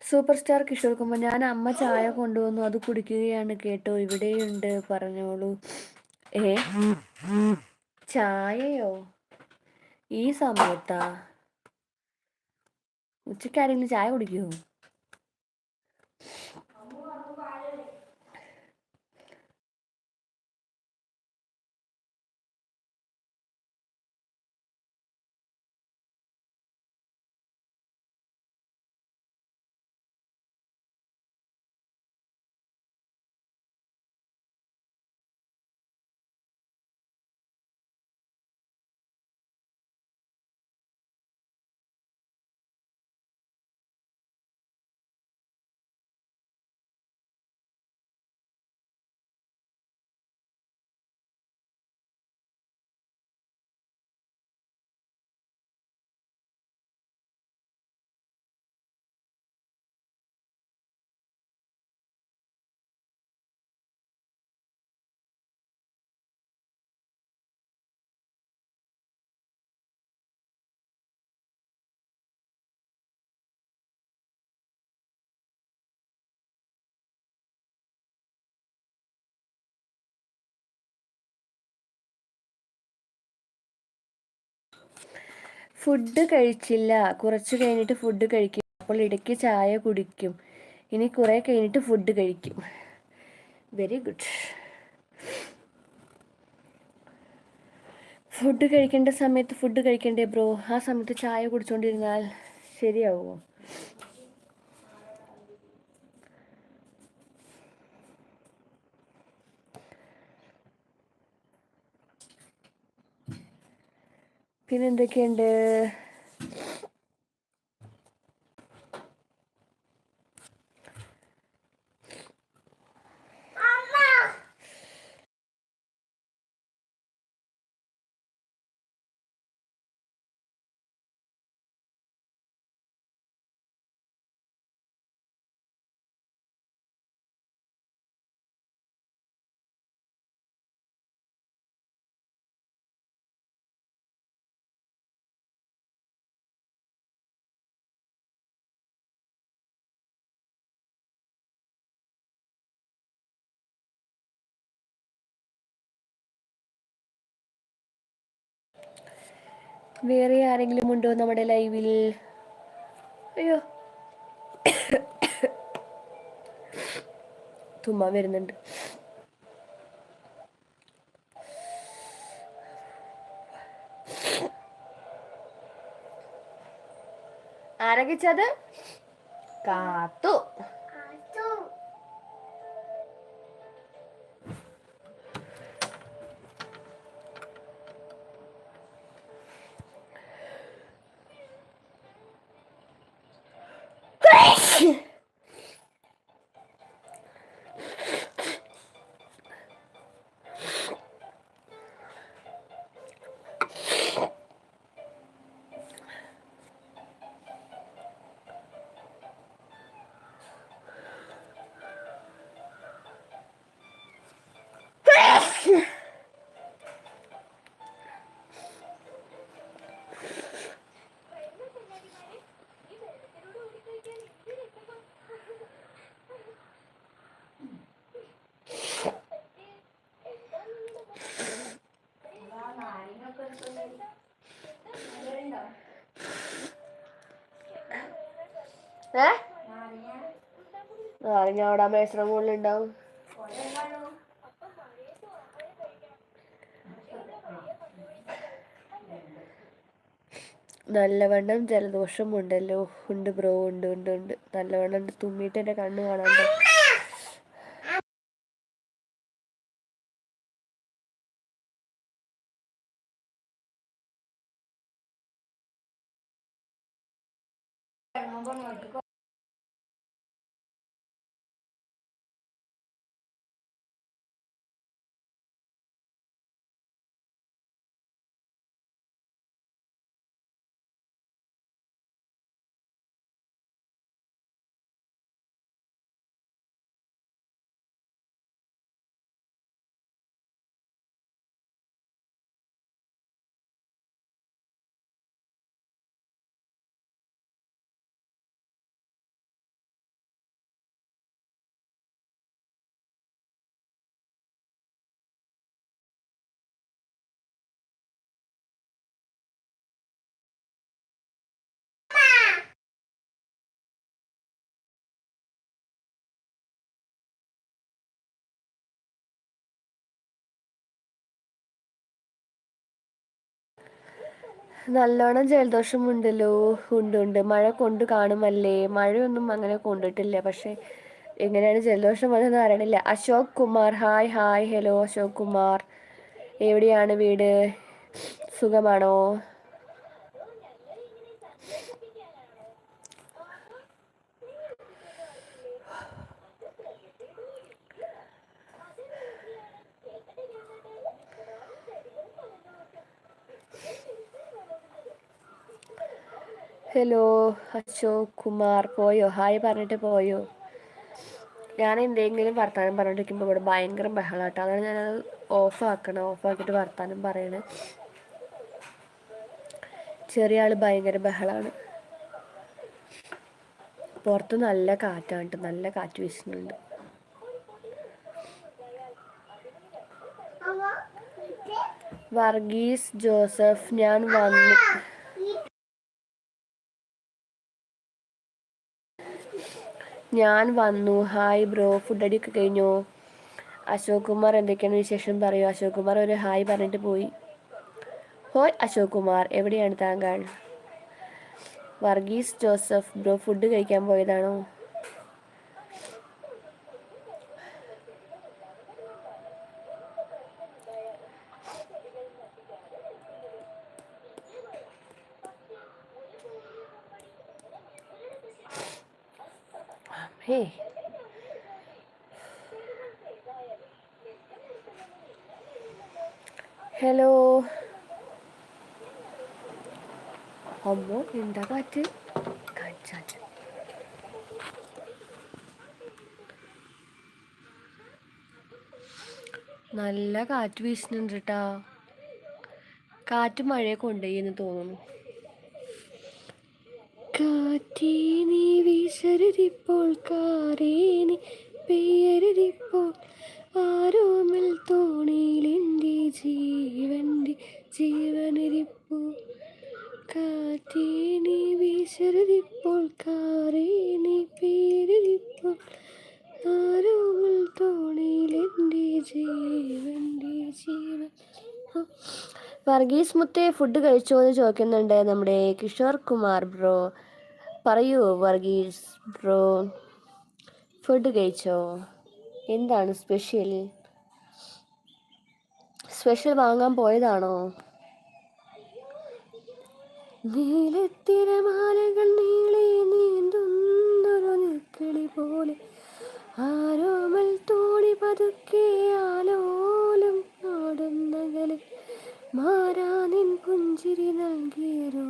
സൂപ്പർ സ്റ്റാർ കിഷോർ കുമാർ, ഞാൻ അമ്മ ചായ കൊണ്ടുവന്നു, അത് കുടിക്കുകയാണ് കേട്ടോ. ഇവിടെയുണ്ട്, പറഞ്ഞോളൂ. ചായയോ? ഈ സമയത്താ? ഉച്ചയ്ക്ക് ആരെങ്കിലും ചായ കുടിക്കുമോ? ഫുഡ് കഴിച്ചില്ല, കുറച്ച് കഴിഞ്ഞിട്ട് ഫുഡ് കഴിക്കും. അപ്പോൾ ഇടയ്ക്ക് ചായ കുടിക്കും. ഇനി കുറേ കഴിഞ്ഞിട്ട് ഫുഡ് കഴിക്കും. Very good. ഫുഡ് കഴിക്കേണ്ട സമയത്ത് ഫുഡ് കഴിക്കണ്ടേ ബ്രോ? ആ സമയത്ത് ചായ കുടിച്ചുകൊണ്ടിരുന്നാൽ ശരിയാവുമോ? പിന്നെന്തൊക്കെയുണ്ട്? വേറെ ആരെങ്കിലും ഉണ്ടോ നമ്മുടെ ലൈവിൽ? അയ്യോ, തുമ്മ വരുന്നുണ്ട്. ആരകിച്ചത്? കാത്തു. നാരങ്ങ അവിടെ മേശയുടെ മുകളിലുണ്ടാവും. നല്ലവണ്ണം ജലദോഷമുണ്ടല്ലോ. ഉണ്ട് ബ്രോ, ഉണ്ട് ഉണ്ട് ഉണ്ട്. നല്ലവണ്ണം തുമ്മിയിട്ട് എൻ്റെ കണ്ണ് കാണാണ്ട്. നല്ലോണം ജലദോഷമുണ്ടല്ലോ. ഉണ്ട് ഉണ്ട്. മഴ കൊണ്ട് കാണുമല്ലേ? മഴയൊന്നും അങ്ങനെ കൊണ്ടിട്ടില്ല, പക്ഷെ എങ്ങനെയാണ് ജലദോഷം വന്നതെന്ന് അറിയണില്ല. Ashok Kumar, hi hi. Hello Ashok Kumar, എവിടെയാണ് വീട്? സുഖമാണോ? ഹലോ അശോക് കുമാർ, പോയോ? ഹായ് പറഞ്ഞിട്ട് പോയോ? ഞാൻ എന്തെങ്കിലും വർത്താനം പറഞ്ഞിരിക്കുമ്പോൾ ഇവിടെ ഭയങ്കര ബഹളാട്ടോ. അതാണ് ഞാനത് ഓഫാക്കിയിട്ട് വർത്താനം പറയണേ. ചെറിയ ആൾ ഭയങ്കര ബഹളാണ്. പുറത്ത് നല്ല കാറ്റാണ്, നല്ല കാറ്റ് വീശുന്നുണ്ട്. വർഗീസ് ജോസഫ്, ഞാൻ വന്നു. ഞാൻ വന്നു. ഹായ് ബ്രോ, ഫുഡ് അടിയൊക്കെ കഴിഞ്ഞോ? അശോക് കുമാർ എന്തൊക്കെയാണ് വിശേഷം പറയൂ. അശോക് കുമാർ ഒരു ഹായ് പറഞ്ഞിട്ട് പോയി. ഹോയ് അശോക് കുമാർ, എവിടെയാണ് താങ്കൾ? വർഗീസ് ജോസഫ് ബ്രോ, ഫുഡ് കഴിക്കാൻ പോയതാണോ? ഹേ, ഹലോ. അമ്മോ, എന്താ കാറ്റ്. നല്ല കാറ്റ് വീശുന്നുണ്ട് കേട്ടാ. കാറ്റ് മഴയെ കൊണ്ടുപോയി തോന്നുന്നു. കാറ്റേ നീ വീശരുതിപ്പോൾ, കാരേ നീ പെയ്യരുതിപ്പോൾ, ആരോമൽ തോണിയിലെൻ്റെ ജീവൻ്റെ ജീവനിരിപ്പോ. കാറ്റേ നീ വീശരുതിപ്പോൾ, കാരേ നീ പെയ്യരുതിപ്പോൾ, ആരോമൽ തോണിയിലെൻ്റെ ജീവൻ്റെ ജീവൻ. വർഗീസ് മുത്തേ ഫുഡ് കഴിച്ചോ എന്ന് ചോദിക്കുന്നുണ്ട് നമ്മുടെ കിഷോർ കുമാർ ബ്രോ. പറയൂ വർഗീസ് ബ്രോ, ഫുഡ് കഴിച്ചോ? എന്താണ് സ്പെഷ്യൽ? സ്പെഷ്യൽ വാങ്ങാൻ പോയതാണോ? നീലത്തിരമാലകൾ നീളെ നീന്തുന്നൊരു നിക്കിളി പോലെ, ആരോമൽ തോണി പതുക്കെ ആലോലം ആടുന്നകലെ, മാറാനിൻ പുഞ്ചിരി നൽകിയൊരു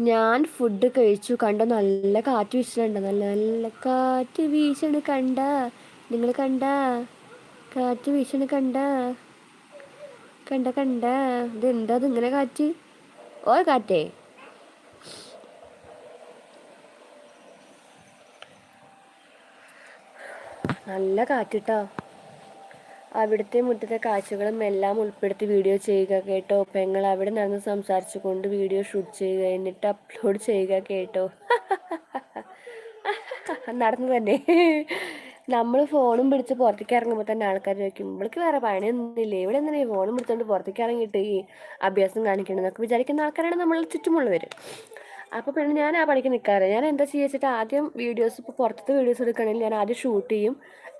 ഞാൻ ഫുഡ് കഴിച്ചു. കണ്ട നല്ല കാറ്റ് വീശുന്നുണ്ട്. നല്ല നല്ല കാറ്റ് വീശണ് കണ്ട? നിങ്ങൾ കണ്ട? കാറ്റ് വീശണ് കണ്ട? കണ്ട കണ്ട? ഇതെന്താ ഇങ്ങനെ കാറ്റ്? ഓ കാറ്റേ, നല്ല കാറ്റിട്ടാ. അവിടുത്തെ മുറ്റത്തെ കാഴ്ചകളും എല്ലാം ഉൾപ്പെടുത്തി വീഡിയോ ചെയ്യുക കേട്ടോ. പെങ്ങൾ അവിടെ നടന്ന് സംസാരിച്ചു കൊണ്ട് വീഡിയോ ഷൂട്ട് ചെയ്യുക, എന്നിട്ട് അപ്ലോഡ് ചെയ്യുക കേട്ടോ. നടന്നു തന്നെ. നമ്മൾ ഫോണും പിടിച്ച് പുറത്തേക്ക് ഇറങ്ങുമ്പോൾ തന്നെ ആൾക്കാർ ചോദിക്കും, ഇവൾക്ക് വേറെ പണിയൊന്നുമില്ലേ, ഇവിടെ എന്തിനാ ഈ ഫോണും പിടിച്ചുകൊണ്ട് പുറത്തേക്ക് ഇറങ്ങിയിട്ട് ഈ അഭ്യാസം കാണിക്കണമെന്നൊക്കെ വിചാരിക്കുന്ന ആൾക്കാരാണ് നമ്മൾ ചുറ്റുമുള്ളവർ. അപ്പോൾ പിന്നെ ഞാൻ ആ പണിക്ക് നിൽക്കാറ്. ഞാൻ എന്താ ചെയ്യുക വെച്ചിട്ട്, ആദ്യം വീഡിയോസ്, ഇപ്പോൾ പുറത്തത്തെ വീഡിയോസ് എടുക്കുകയാണെങ്കിൽ ഞാൻ ആദ്യം ഷൂട്ട് ചെയ്യും,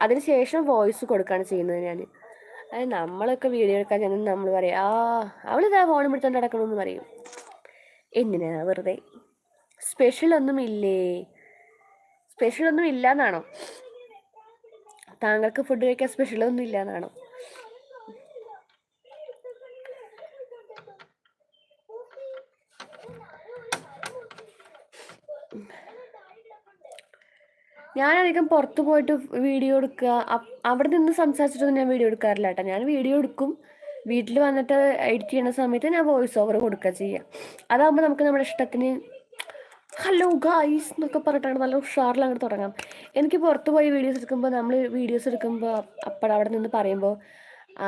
അതിന് ശേഷം വോയിസ് കൊടുക്കുകയാണ് ചെയ്യുന്നത്. ഞാൻ അതായത് നമ്മളൊക്കെ വീഡിയോ എടുക്കാൻ ചെന്ന് നമ്മൾ പറയും, അവളിതാ ഫോൺ പിടിച്ചോണ്ട് നടക്കണമെന്ന് പറയും. എന്തിനാ വെറുതെ? സ്പെഷ്യലൊന്നും ഇല്ലേ? സ്പെഷ്യലൊന്നും ഇല്ലയെന്നാണോ? താങ്കൾക്ക് ഫുഡ് കഴിക്കാൻ സ്പെഷ്യലൊന്നും ഇല്ലയെന്നാണോ? ഞാനധികം പുറത്ത് പോയിട്ട് വീഡിയോ എടുക്കുക, അവിടെ നിന്ന് സംസാരിച്ചിട്ടൊന്നും ഞാൻ വീഡിയോ എടുക്കാറില്ല കേട്ടോ. ഞാൻ വീഡിയോ എടുക്കും, വീട്ടിൽ വന്നിട്ട് എഡിറ്റ് ചെയ്യുന്ന സമയത്ത് ഞാൻ വോയിസ് ഓവർ കൊടുക്കുക ചെയ്യുക. അതാകുമ്പോൾ നമുക്ക് നമ്മുടെ ഇഷ്ടത്തിന് ഹലോ ഗായ്സ് എന്നൊക്കെ പറഞ്ഞിട്ടാണ് നല്ല ഉഷാറിൽ അങ്ങോട്ട് തുടങ്ങാം. എനിക്ക് പുറത്ത് പോയി വീഡിയോസ് എടുക്കുമ്പോൾ, നമ്മൾ വീഡിയോസ് എടുക്കുമ്പോൾ അപ്പോൾ അവിടെ നിന്ന് പറയുമ്പോൾ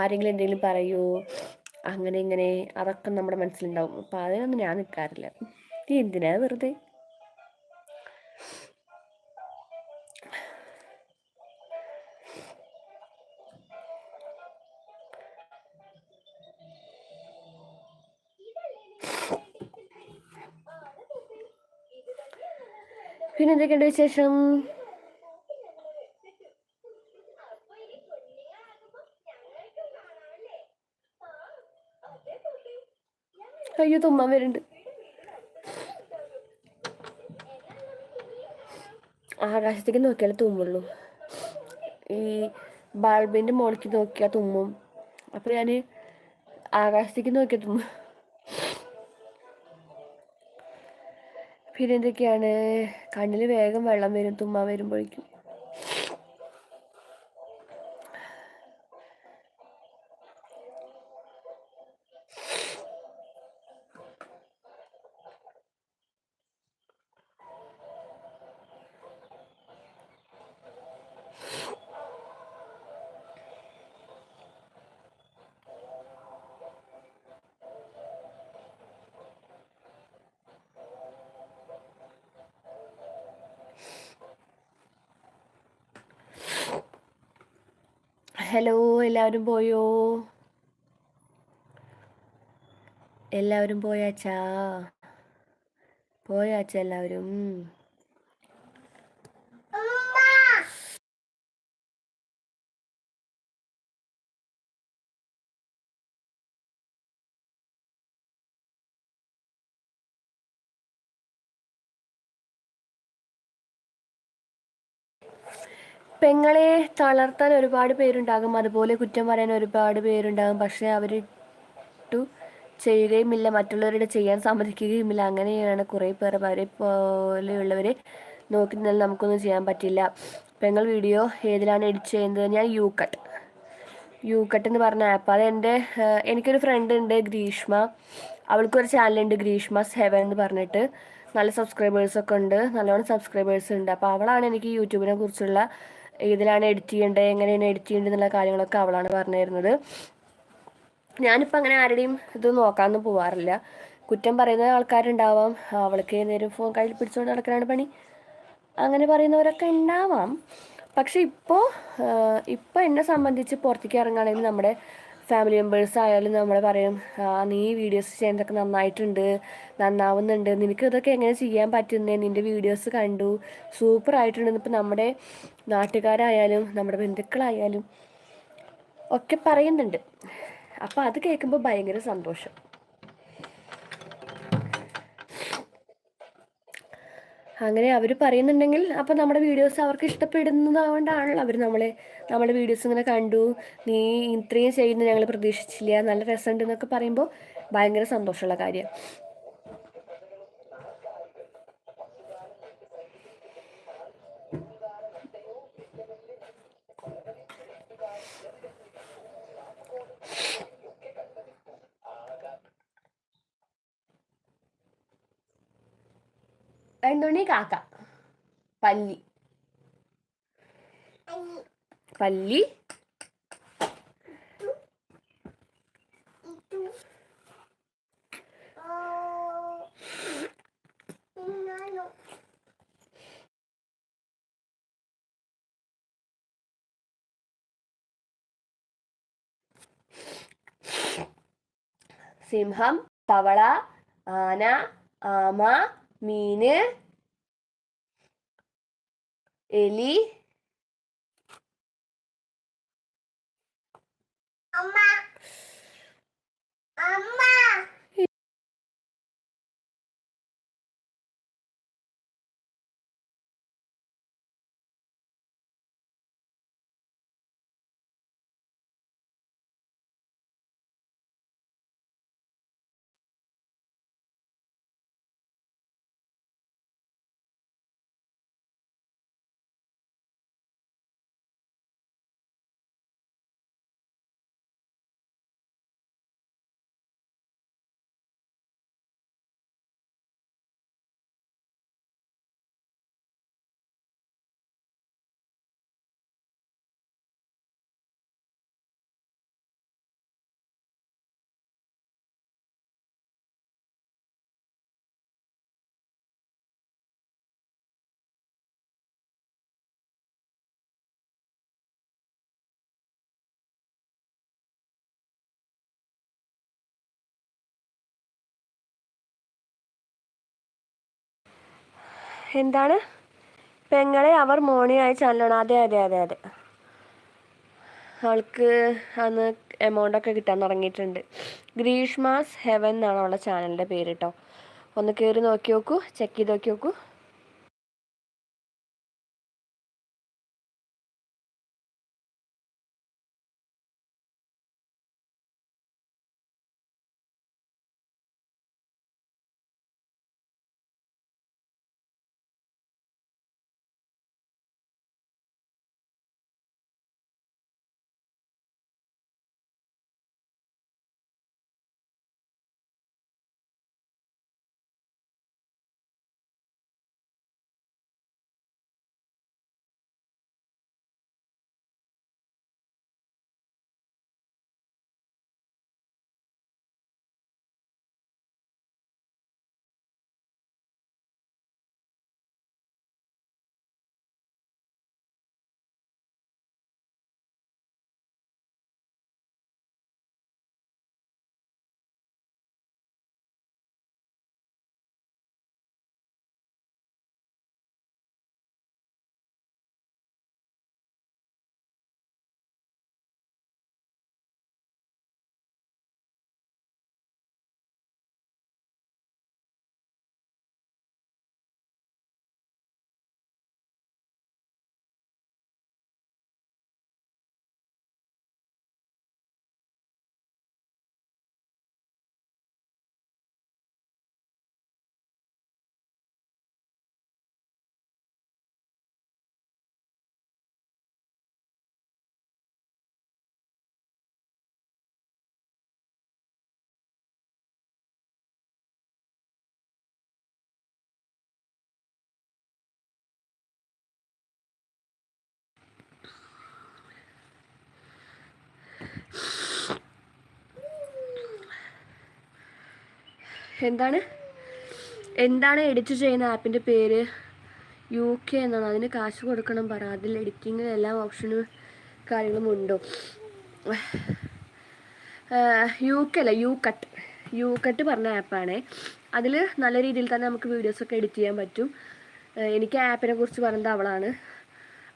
ആരെങ്കിലും എന്തെങ്കിലും പറയുമോ, അങ്ങനെ ഇങ്ങനെ അതൊക്കെ നമ്മുടെ മനസ്സിലുണ്ടാവും. അപ്പോൾ അതിനൊന്നും ഞാൻ നിൽക്കാറില്ല. എന്തിനാ വെറുതെ? പിന്നെ എന്തൊക്കെയുണ്ട് വിശേഷം? അയ്യോ, തുമ്മാൻ വരുന്നുണ്ട്. ആകാശത്തേക്ക് നോക്കിയാലേ തുമ്മുള്ളൂ. ഈ ബൾബിൻ്റെ മുകളിലേക്ക് നോക്കിയാൽ തുമ്മും. അപ്പോൾ ഞാൻ ആകാശത്തേക്ക് നോക്കിയാൽ തുമ്മും. പിന്നെ എന്തൊക്കെയാണ്? കണ്ണിൽ വേഗം വെള്ളം വരും തുമ്മാൻ വരുമ്പോഴേക്കും. ഹലോ, എല്ലാവരും പോയോ? എല്ലാവരും പോയാച്ചാ? പോയാച്ച എല്ലാവരും? പെങ്ങളെ തളർത്താൻ ഒരുപാട് പേരുണ്ടാകും, അതുപോലെ കുറ്റം പറയാൻ ഒരുപാട് പേരുണ്ടാകും. പക്ഷെ അവരിട്ടു ചെയ്യുകയുമില്ല, മറ്റുള്ളവരുടെ ചെയ്യാൻ സമ്മതിക്കുകയുമില്ല. അങ്ങനെയാണ് കുറേ പേർ അവരെ പോലെയുള്ളവരെ നോക്കി നിന്നാൽ നമുക്കൊന്നും ചെയ്യാൻ പറ്റില്ല. പെങ്ങൾ വീഡിയോ ഏതിലാണ് എഡിറ്റ് ചെയ്യുന്നത്? ഞാൻ യൂക്കട്ട് എന്ന് പറഞ്ഞ ആപ്പ്. അത് എനിക്കൊരു ഫ്രണ്ട് ഉണ്ട്, ഗ്രീഷ്മ. അവൾക്കൊരു ചാനലുണ്ട്, ഗ്രീഷ്മാസ് ഹെവൻ എന്ന് പറഞ്ഞിട്ട്. നല്ല സബ്സ്ക്രൈബേഴ്സൊക്കെ ഉണ്ട്, നല്ലോണം സബ്സ്ക്രൈബേഴ്സ് ഉണ്ട്. അപ്പോൾ അവളാണ് എനിക്ക് യൂട്യൂബിനെ കുറിച്ചുള്ള ഏതിലാണ് എഡിറ്റ് ചെയ്യേണ്ടത്, എങ്ങനെയാണ് എഡിറ്റ് ചെയ്യേണ്ടത് എന്നുള്ള കാര്യങ്ങളൊക്കെ അവളാണ് പറഞ്ഞു തരുന്നത്. ഞാനിപ്പോൾ അങ്ങനെ ആരുടെയും ഇത് നോക്കാനൊന്നും പോവാറില്ല. കുറ്റം പറയുന്ന ആൾക്കാരുണ്ടാവാം, അവൾക്ക് നേരം ഫോൺ കയ്യിൽ പിടിച്ചുകൊണ്ട് നടക്കാനാണ് പണി, അങ്ങനെ പറയുന്നവരൊക്കെ ഉണ്ടാവാം. പക്ഷെ ഇപ്പോൾ എന്നെ സംബന്ധിച്ച് പുറത്തേക്ക് ഇറങ്ങുകയാണെങ്കിൽ നമ്മുടെ ഫാമിലി മെമ്പേഴ്സ് ആയാലും നമ്മൾ പറയും, നീ വീഡിയോസ് ചെയ്യുന്നതൊക്കെ നന്നായിട്ടുണ്ട്, നന്നാവുന്നുണ്ട്, നിനക്ക് ഇതൊക്കെ എങ്ങനെ ചെയ്യാൻ പറ്റുന്നേ, നിൻ്റെ വീഡിയോസ് കണ്ടു, സൂപ്പറായിട്ടുണ്ടെന്ന് ഇപ്പം നമ്മുടെ നാട്ടുകാരായാലും നമ്മുടെ ബന്ധുക്കളായാലും ഒക്കെ പറയുന്നുണ്ട്. അപ്പോൾ അത് കേൾക്കുമ്പോൾ ഭയങ്കര സന്തോഷം. അങ്ങനെ അവർ പറയുന്നുണ്ടെങ്കിൽ അപ്പോൾ നമ്മുടെ വീഡിയോസ് അവർക്ക് ഇഷ്ടപ്പെടുന്നതുകൊണ്ടാണല്ലോ അവർ നമ്മുടെ വീഡിയോസ് ഇങ്ങനെ കണ്ടു, നീ ഇത്രയും ചെയ്യുന്നത് ഞങ്ങൾ പ്രതീക്ഷിച്ചില്ല, നല്ല രസമുണ്ട് എന്നൊക്കെ പറയുമ്പോൾ ഭയങ്കര സന്തോഷമുള്ള കാര്യം. എന്തുണി കാക്ക പല്ലി പല്ലി സിംഹം, തവള, ആന, ആമ, മീന്, എലി, എന്താണ് പെങ്ങളെ അവർ മോണിയായ ചാനലാണ്. അതെ അതെ അതെ അതെ, അവൾക്ക് അന്ന് എമൗണ്ടൊക്കെ കിട്ടാൻ തുടങ്ങിയിട്ടുണ്ട്. ഗ്രീഷ്മാസ് ഹെവൻ എന്നാണ് അവളുടെ ചാനലിൻ്റെ പേര് കേട്ടോ. ഒന്ന് കയറി നോക്കി നോക്കൂ, ചെക്ക് ചെയ്ത് നോക്കി നോക്കൂ. എന്താണ് എഡിറ്റ് ചെയ്യുന്ന ആപ്പിൻ്റെ പേര്? UK എന്നാണ്. അതിന് കാശ് കൊടുക്കണം പറ. അതിൽ എഡിറ്റിങ്ങിന് എല്ലാ ഓപ്ഷനും കാര്യങ്ങളും ഉണ്ടോ? UK അല്ല, യൂക്കട്ട് പറഞ്ഞ ആപ്പാണ്. അതിൽ നല്ല രീതിയിൽ തന്നെ നമുക്ക് വീഡിയോസൊക്കെ എഡിറ്റ് ചെയ്യാൻ പറ്റും. എനിക്ക് ആ ആപ്പിനെ കുറിച്ച് പറയുന്നത് അവളാണ്.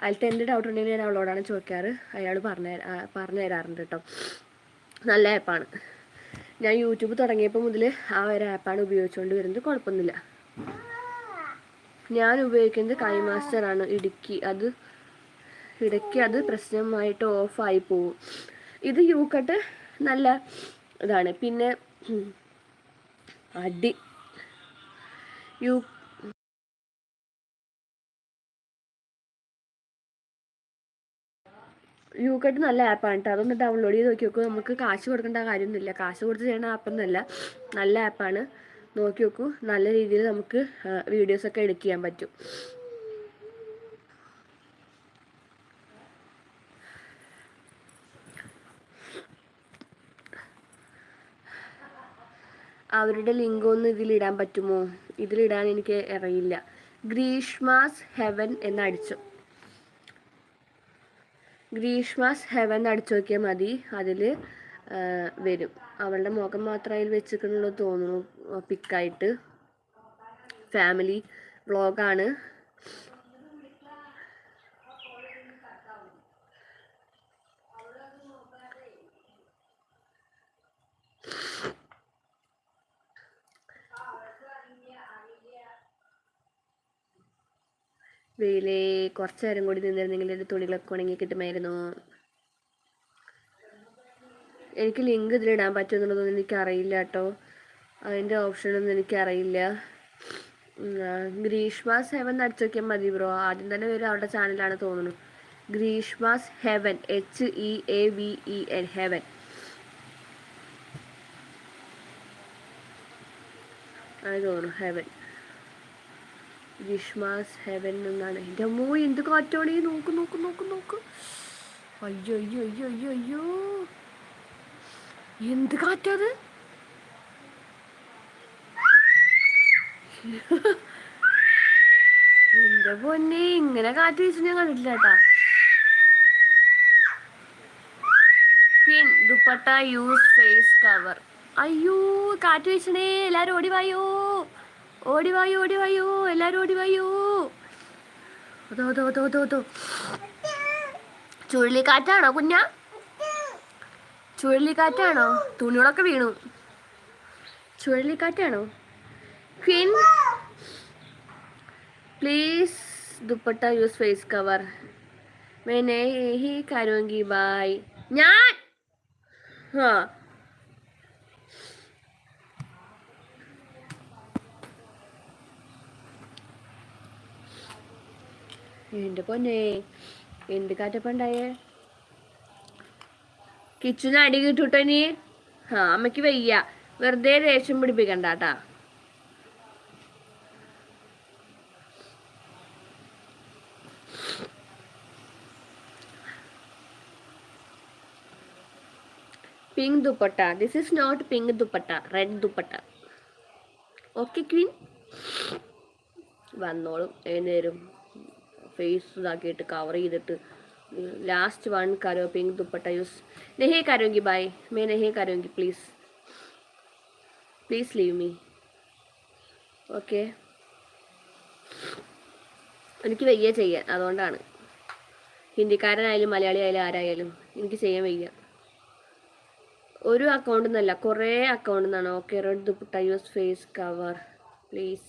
അതിലത്തെ എന്ത് ഡൗട്ട് ഉണ്ടെങ്കിൽ ഞാൻ അവളോടാണ് ചോദിക്കാറ്. അയാൾ പറഞ്ഞു തരാറുണ്ട് കേട്ടോ. നല്ല ആപ്പാണ്. ഞാൻ യൂട്യൂബ് തുടങ്ങിയപ്പോൾ മുതൽ ആ ഒരു ആപ്പാണ് ഉപയോഗിച്ചുകൊണ്ട് വരുന്നത്. കുഴപ്പമൊന്നുമില്ല. ഞാൻ ഉപയോഗിക്കുന്നത് കൈമാസ്റ്ററാണ്. ഇടയ്ക്ക് അത് പ്രശ്നമായിട്ട് ഓഫായി പോവും. ഇത് യൂക്കട്ട് നല്ല ഇതാണ്. പിന്നെ യൂക്കട്ട് നല്ല ആപ്പാണ് കേട്ടോ. അതൊന്ന് ഡൗൺലോഡ് ചെയ്ത് നോക്കി നോക്കൂ. നമുക്ക് കാശ് കൊടുക്കേണ്ട കാര്യമൊന്നുമില്ല. കാശ് കൊടുത്ത് ചെയ്യുന്ന ആപ്പൊന്നുമല്ല. നല്ല ആപ്പാണ്. നോക്കി നോക്കൂ. നല്ല രീതിയിൽ നമുക്ക് വീഡിയോസൊക്കെ എഡിറ്റ് ചെയ്യാൻ പറ്റും. അവരുടെ ലിങ്ക് ഒന്ന് ഇതിലിടാൻ പറ്റുമോ? ഇതിലിടാൻ എനിക്ക് അറിയില്ല. ഗ്രീഷ്മാസ് ഹെവൻ എന്നടിച്ചു. ഗ്രീഷ്മാസ് ഹെവൻ അടിച്ചു നോക്കിയാൽ മതി. അതിൽ വരും. അവളുടെ മുഖം മാത്രം അതിൽ വെച്ചിട്ടുള്ളൂ തോന്നുന്നു പിക്കായിട്ട്. ഫാമിലി വ്ളോഗാണ്. വെയിലേ, കുറച്ച് നേരം കൂടി നിന്നിരുന്നെങ്കിൽ എൻ്റെ തുണികളൊക്കെ ഉണങ്ങി കിട്ടുമായിരുന്നു. എനിക്ക് ലിങ്ക് ഇതിലിടാൻ പറ്റുമെന്നുള്ളതൊന്നും എനിക്കറിയില്ല കേട്ടോ. അതിൻ്റെ ഓപ്ഷനൊന്നും എനിക്കറിയില്ല. ഗ്രീഷ്മാസ് ഹെവൻ അടിച്ചു നോക്കിയാൽ മതി ബ്രോ. ആദ്യം തന്നെ വരും അവരുടെ ചാനലാണ് തോന്നുന്നു. ഗ്രീഷ്മാസ് ഹെവൻ, HEAVEN, ഹെവൻ. അത് തോന്നുന്നു ഹെവൻ. ഗ്രീഷ്മാസ് ഹെവൻ എന്നാണ്. എൻ്റെ അമ്മോ, എന്ത് കാറ്റാണ്! നോക്ക്. അയ്യോ, എന്ത് കാറ്റാത്! എന്റെ പൊന്നെ, ഇങ്ങനെ കാറ്റ് വീശി ഞാൻ കണ്ടിട്ടില്ല കേട്ടാ. Queen dupatta use face cover. അയ്യോ, കാറ്റ് വീശണേ! എല്ലാരും ഓടിവായോ, എല്ലാരും ഓടിവായോ. അതോ ചുഴലിക്കാറ്റാണോ കുഞ്ഞ? ചുഴലിക്കാറ്റാണോ? തുണികളൊക്കെ വീണു. ചുഴലിക്കാറ്റാണോ? Queen please dupatta use face cover. मैं नहीं करूँगी बाय. ഞാൻ എൻ്റെ പൊന്നെ, എന്ത് കാറ്റപ്പണ്ടായേ. കിച്ചന് അടി കിട്ടൂട്ടോ നീ. അമ്മയ്ക്ക് വയ്യ. വെറുതെ ദേഷ്യം പിടിപ്പിക്കണ്ട കേട്ടാ. Pink dupatta. This is not pink dupatta, red dupatta. Okay queen, വന്നോളും. ഏതുനേരം ഫേസ് ഇതാക്കിയിട്ട് കവർ ചെയ്തിട്ട്. लास्ट वन करो. पिंक दुपट्टा यूज नहीं करूँगी बाय. मैं नहीं करूँगी. Please leave me. ഓക്കെ. എനിക്ക് വയ്യ ചെയ്യാൻ. അതുകൊണ്ടാണ്. ഹിന്ദിക്കാരനായാലും മലയാളി ആയാലും ആരായാലും എനിക്ക് ചെയ്യാൻ വയ്യ. ഒരു അക്കൗണ്ടിൽ നിന്നല്ല, കുറേ അക്കൗണ്ടിൽ നിന്നാണ്. Okay, red dupatta use face cover please.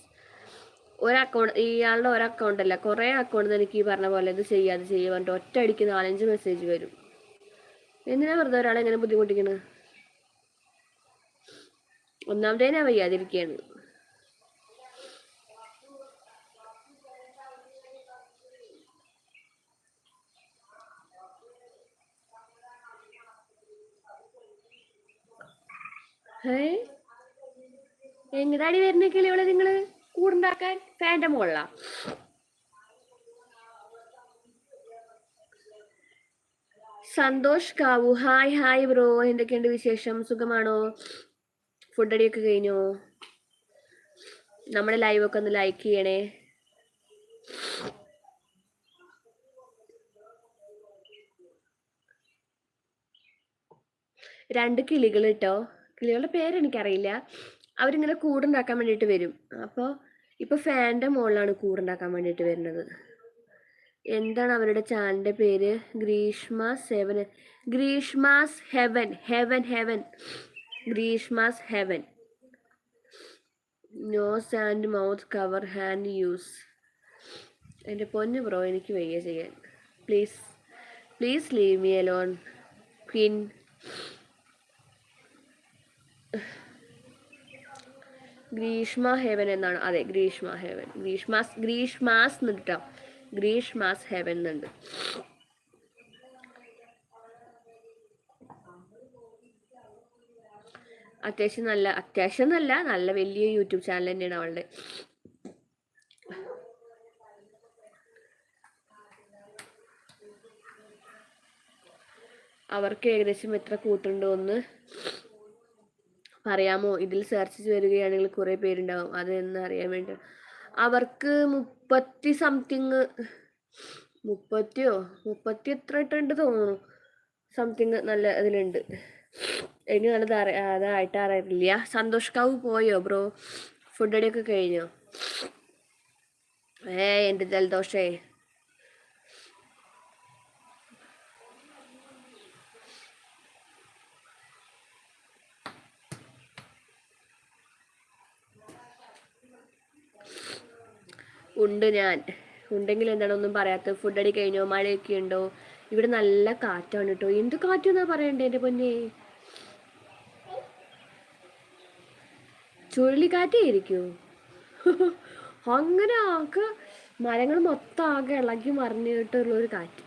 ഇയാളുടെ ഒരു അക്കൗണ്ട് അല്ല, കുറേ അക്കൗണ്ടിൽ നിന്ന് എനിക്ക് ഈ പറഞ്ഞ പോലെ ഇത് ചെയ്യാതെ പറഞ്ഞിട്ട് ഒറ്റ അടിക്ക് 4-5 മെസ്സേജ് വരും. എന്തിനാ വെറുതെ ഒരാളെ എങ്ങനെ ബുദ്ധിമുട്ടിക്കണത്? ഒന്നാമതേ ഞാൻ വയ്യാതിരിക്കുകയാണ്. എങ്ങടാടി വരുന്ന കിളിയോളെ നിങ്ങള് കൂടുണ്ടാക്കാൻ? ഫാൻ്റെ മുകളിലാ. Santhosh Kavu, hi bro. എന്തൊക്കെയുണ്ട് വിശേഷം? സുഖമാണോ? ഫുഡ് അടിയൊക്കെ കഴിഞ്ഞോ? നമ്മുടെ ലൈവൊക്കെ ഒന്ന് ലൈക്ക് ചെയ്യണേ. രണ്ട് കിളികൾ കേട്ടോ. കിളികളുടെ പേരെനിക്കറിയില്ല. അവരിങ്ങനെ കൂടുണ്ടാക്കാൻ വേണ്ടിയിട്ട് വരും. അപ്പോൾ ഇപ്പോൾ ഫാൻ്റെ മുകളിലാണ് കൂടുണ്ടാക്കാൻ വേണ്ടിയിട്ട് വരുന്നത്. എന്താണ് അവരുടെ ചാനലിൻ്റെ പേര്? Greeshma's Heaven. Greeshma's Heaven. Nose and mouth cover hand use. എൻ്റെ പൊന്നു ബ്രോ, എനിക്ക് വയ്യ ചെയ്യാൻ. Please leave me alone queen. Greeshma Heaven എന്നാണ്. അതെ, ഗ്രീഷ്മ ഹെവൻ. ഗ്രീഷ്മാസ് എന്നിട്ടോ, ഗ്രീഷ്മാസ് ഹെവൻ എന്നുണ്ട്. അത്യാവശ്യം നല്ല വലിയ യൂട്യൂബ് ചാനൽ തന്നെയാണ് അവളുടെ. അവർക്ക് ഏകദേശം എത്ര കൂട്ടുണ്ടോ എന്ന് പറയാമോ? ഇതിൽ സെർച്ച് വരികയാണെങ്കിൽ കുറേ പേരുണ്ടാവും, അതെന്ന് അറിയാൻ വേണ്ടി. അവർക്ക് 30 സംതിങ്, 30 എത്ര ഇട്ടുണ്ട് തോന്നുന്നു, സംതിങ് നല്ല ഇതിലുണ്ട്. എനിക്ക് അതായിട്ട് അറിയില്ല. സന്തോഷ് കാവ് പോയോ ബ്രോ? ഫുഡ് അടിയൊക്കെ കഴിഞ്ഞോ? എൻ്റെ ജലദോഷേ. ഉണ്ടെങ്കിൽ എന്താണ് ഒന്നും പറയാത്തത്? ഫുഡ് അടി കഴിഞ്ഞോ? മഴയൊക്കെ ഉണ്ടോ? ഇവിടെ നല്ല കാറ്റാണ് കേട്ടോ. എന്ത് കാറ്റെന്നാ പറയണ്ടേ എൻ്റെ പൊന്നെ. ചുഴലിക്കാറ്റായിരിക്കോ? അങ്ങനെ മരങ്ങൾ മൊത്തം ആകെ ഇളകി മറിഞ്ഞിട്ടുള്ളൊരു കാറ്റ്.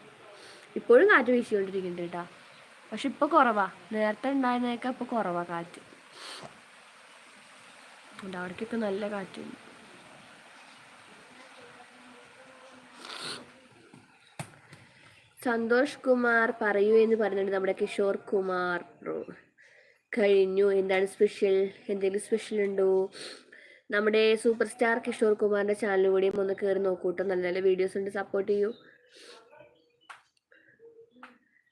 ഇപ്പോഴും കാറ്റ് വീശിക്കൊണ്ടിരിക്കുന്നുണ്ട് കേട്ടോ. പക്ഷെ ഇപ്പൊ കുറവാ. നേരത്തെ ഉണ്ടായിരുന്നേക്കാൾ ഇപ്പൊ കുറവാ കാറ്റ്. അവിടേക്കൊക്കെ നല്ല കാറ്റുണ്ട്. സന്തോഷ് കുമാർ പറയൂ എന്ന് പറഞ്ഞിട്ട് നമ്മുടെ കിഷോർ കുമാർ ബ്രോ. കഴിഞ്ഞു. എന്താണ് സ്പെഷ്യൽ? എന്തെങ്കിലും സ്പെഷ്യൽ ഉണ്ടോ? നമ്മുടെ സൂപ്പർ സ്റ്റാർ കിഷോർ കുമാറിന്റെ ചാനൽ കൂടിയും ഒന്ന് കയറി നോക്കൂട്ടോ. നല്ല നല്ല വീഡിയോസ് ഉണ്ട്, സപ്പോർട്ട് ചെയ്യൂ.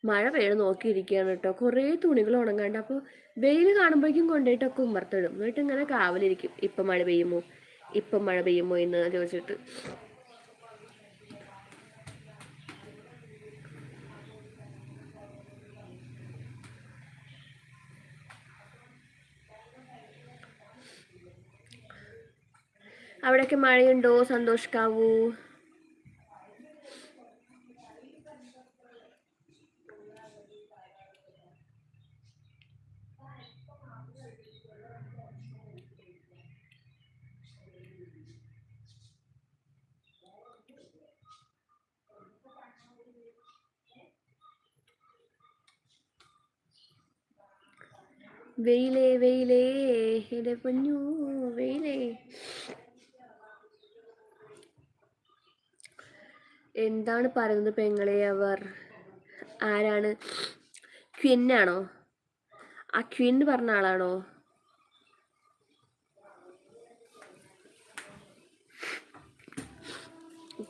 മഴ പെയ്യണം നോക്കിയിരിക്കുകയാണ് കേട്ടോ. കുറേ തുണികൾ ഉണങ്ങാണ്ട്. അപ്പോൾ വെയിൽ കാണുമ്പോഴേക്കും കൊണ്ടുപോയിട്ടൊക്കെ ഉമ്മർത്തിടും. എന്നിട്ട് ഇങ്ങനെ കാവലിരിക്കും, ഇപ്പം മഴ പെയ്യുമോ എന്ന് ചോദിച്ചിട്ട്. അവിടെയൊക്കെ മഴയുണ്ടോ സന്തോഷ് കാവു? വെയിലേ എൻ്റെ പൊന്നു വെയിലേ. എന്താണ് പറയുന്നത് പെങ്ങളെ? അവർ ആരാണ്? ക്വിന്നാണോ? ആ ക്വിൻ പറഞ്ഞ ആളാണോ?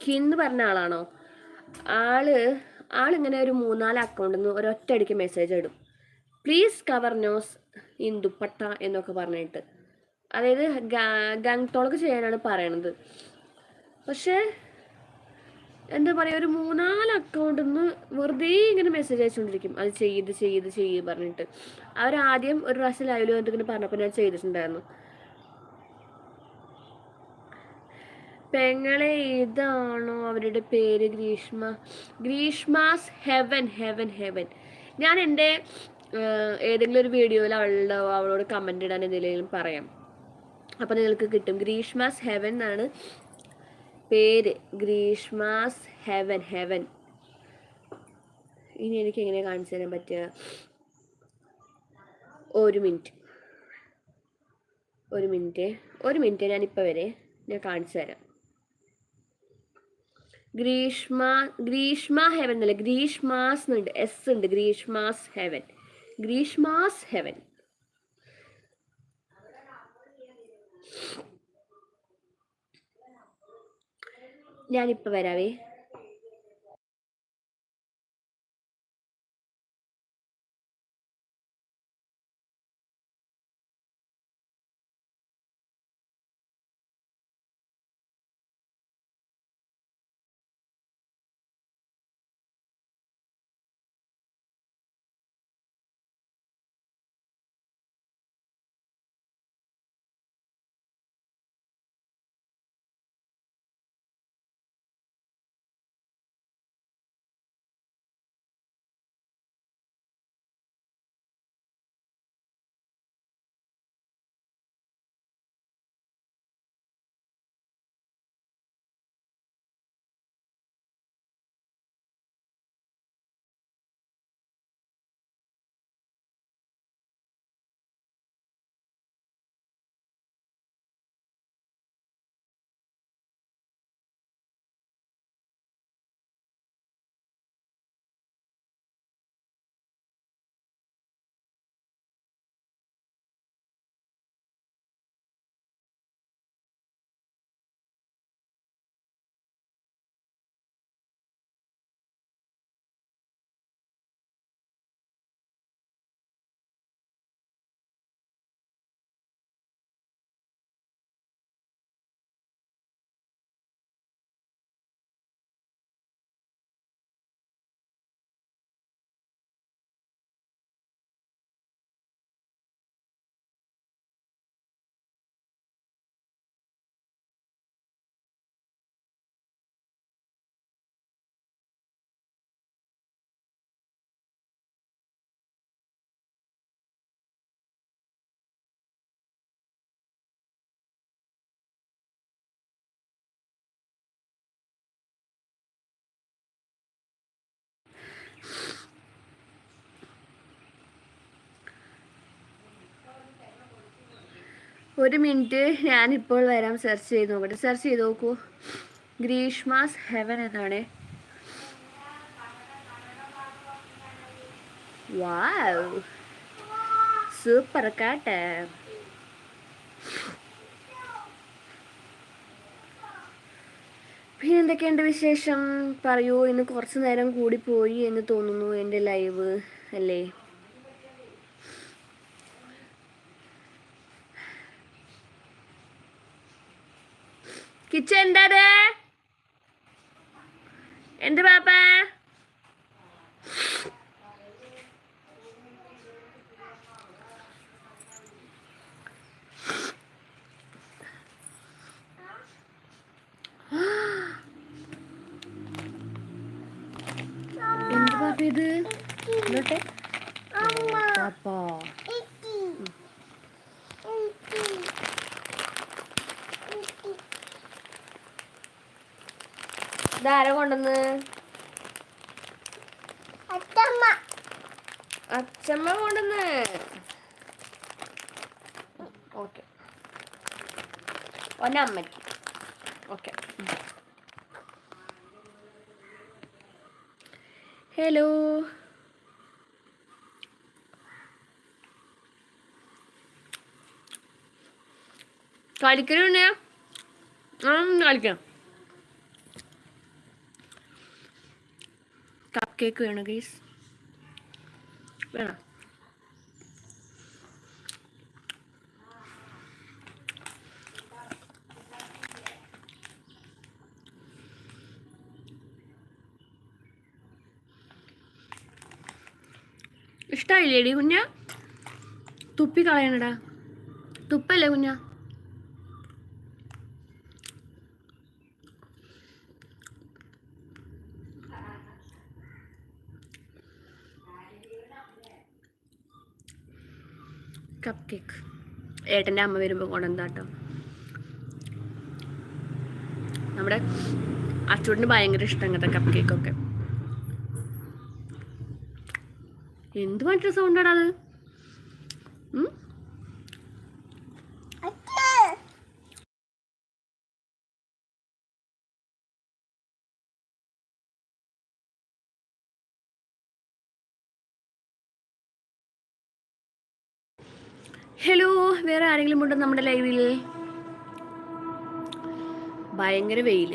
ക്വിൻ പറഞ്ഞ ആളാണോ? ആളിങ്ങനെ ഒരു 3-4 അക്കൗണ്ടിൽ നിന്ന് ഒരൊറ്റയടിക്ക് മെസ്സേജ് ഇടും. Please cover nose in dupatta എന്നൊക്കെ പറഞ്ഞിട്ട്. അതായത് ഗങ് ടോളൊക്കെ ചെയ്യാനാണ് പറയണത്. പക്ഷേ എന്താ പറയുക, ഒരു 3-4 അക്കൗണ്ടിൽ നിന്ന് വെറുതെ ഇങ്ങനെ മെസ്സേജ് അയച്ചുകൊണ്ടിരിക്കും. അത് ചെയ്ത് പറഞ്ഞിട്ട്. അവരാദ്യം ഒരു പ്രാവശ്യം ലൈവിൽ വന്നിട്ട് ഇങ്ങനെ പറഞ്ഞപ്പോൾ ഞാൻ ചെയ്തിട്ടുണ്ടായിരുന്നു. പെങ്ങളെ ഇതാണോ അവരുടെ പേര്? ഗ്രീഷ്മാസ് ഹെവൻ. ഞാൻ എൻ്റെ ഏതെങ്കിലും ഒരു വീഡിയോയിൽ അവളോട് കമൻ്റ് ഇടാൻ എന്തെങ്കിലും പറയാം, അപ്പം നിങ്ങൾക്ക് കിട്ടും. ഗ്രീഷ്മാസ് ഹെവൻ എന്നാണ് പേര്. ഗ്രീഷ്മാസ് ഹെവൻ. ഇനി എനിക്ക് എങ്ങനെ കാണിച്ചു തരാൻ പറ്റുക? ഒരു മിനിറ്റ് ഞാനിപ്പോൾ ഞാൻ കാണിച്ചു തരാം. ഗ്രീഷ്മ ഹെവൻ എന്നല്ല, ഗ്രീഷ്മാസ് എന്നുണ്ട്, എസ് ഉണ്ട്. ഗ്രീഷ്മാസ് ഹെവൻ. ഞാനിപ്പോൾ വരാവേ. ഒരു മിനിറ്റ്, ഞാനിപ്പോൾ വരാം. സെർച്ച് ചെയ്ത് നോക്കട്ടെ. സെർച്ച് ചെയ്ത് നോക്കൂ. ഗ്രീഷ്മാസ് ഹെവൻ എന്നാണ്. വാവ്, സൂപ്പർ കാട്ടെ. പിന്നെ എന്തൊക്കെയുണ്ട് വിശേഷം? പറയൂ. ഇന്ന് കുറച്ച് നേരം കൂടി പോയി എന്ന് തോന്നുന്നു എൻ്റെ ലൈവ് അല്ലേ? കിച്ചൻ എന്താത്? എന്ത് പാപ്പ? എന്ത് പാപ്പ ഇത്? പാപ്പ ഇതാര കൊണ്ടുവന്ന്? അച്ഛമ്മ കൊണ്ടുവന്ന്. ഓക്കെ, ഒന്നമ്മയ്ക്ക്. Okay, hello. കളിക്കണേ? കളിക്കാം. കപ്പ് കേക്ക് വേണോ ഗൈസ്? വേണോ? ഇഷ്ടമായില്ലേടി കുഞ്ഞ? തുപ്പി കളയണടാ. തുപ്പല്ലേ കുഞ്ഞ? കപ്പ് കേക്ക് ഏട്ടൻ്റെ അമ്മ വരുമ്പോൾ കൊണ്ടെന്താട്ടോ. നമ്മുടെ അച്ചൂട്ടിന് ഭയങ്കര ഇഷ്ടം അങ്ങനത്തെ കപ്പ് കേക്കൊക്കെ. എന്ത് മറ്റൊരു സൗണ്ടാടാ അത്? ഹലോ, വേറെ ആരെങ്കിലും ഉണ്ടോ നമ്മുടെ ലൈവിൽ? ഭയങ്കര വെയിൽ.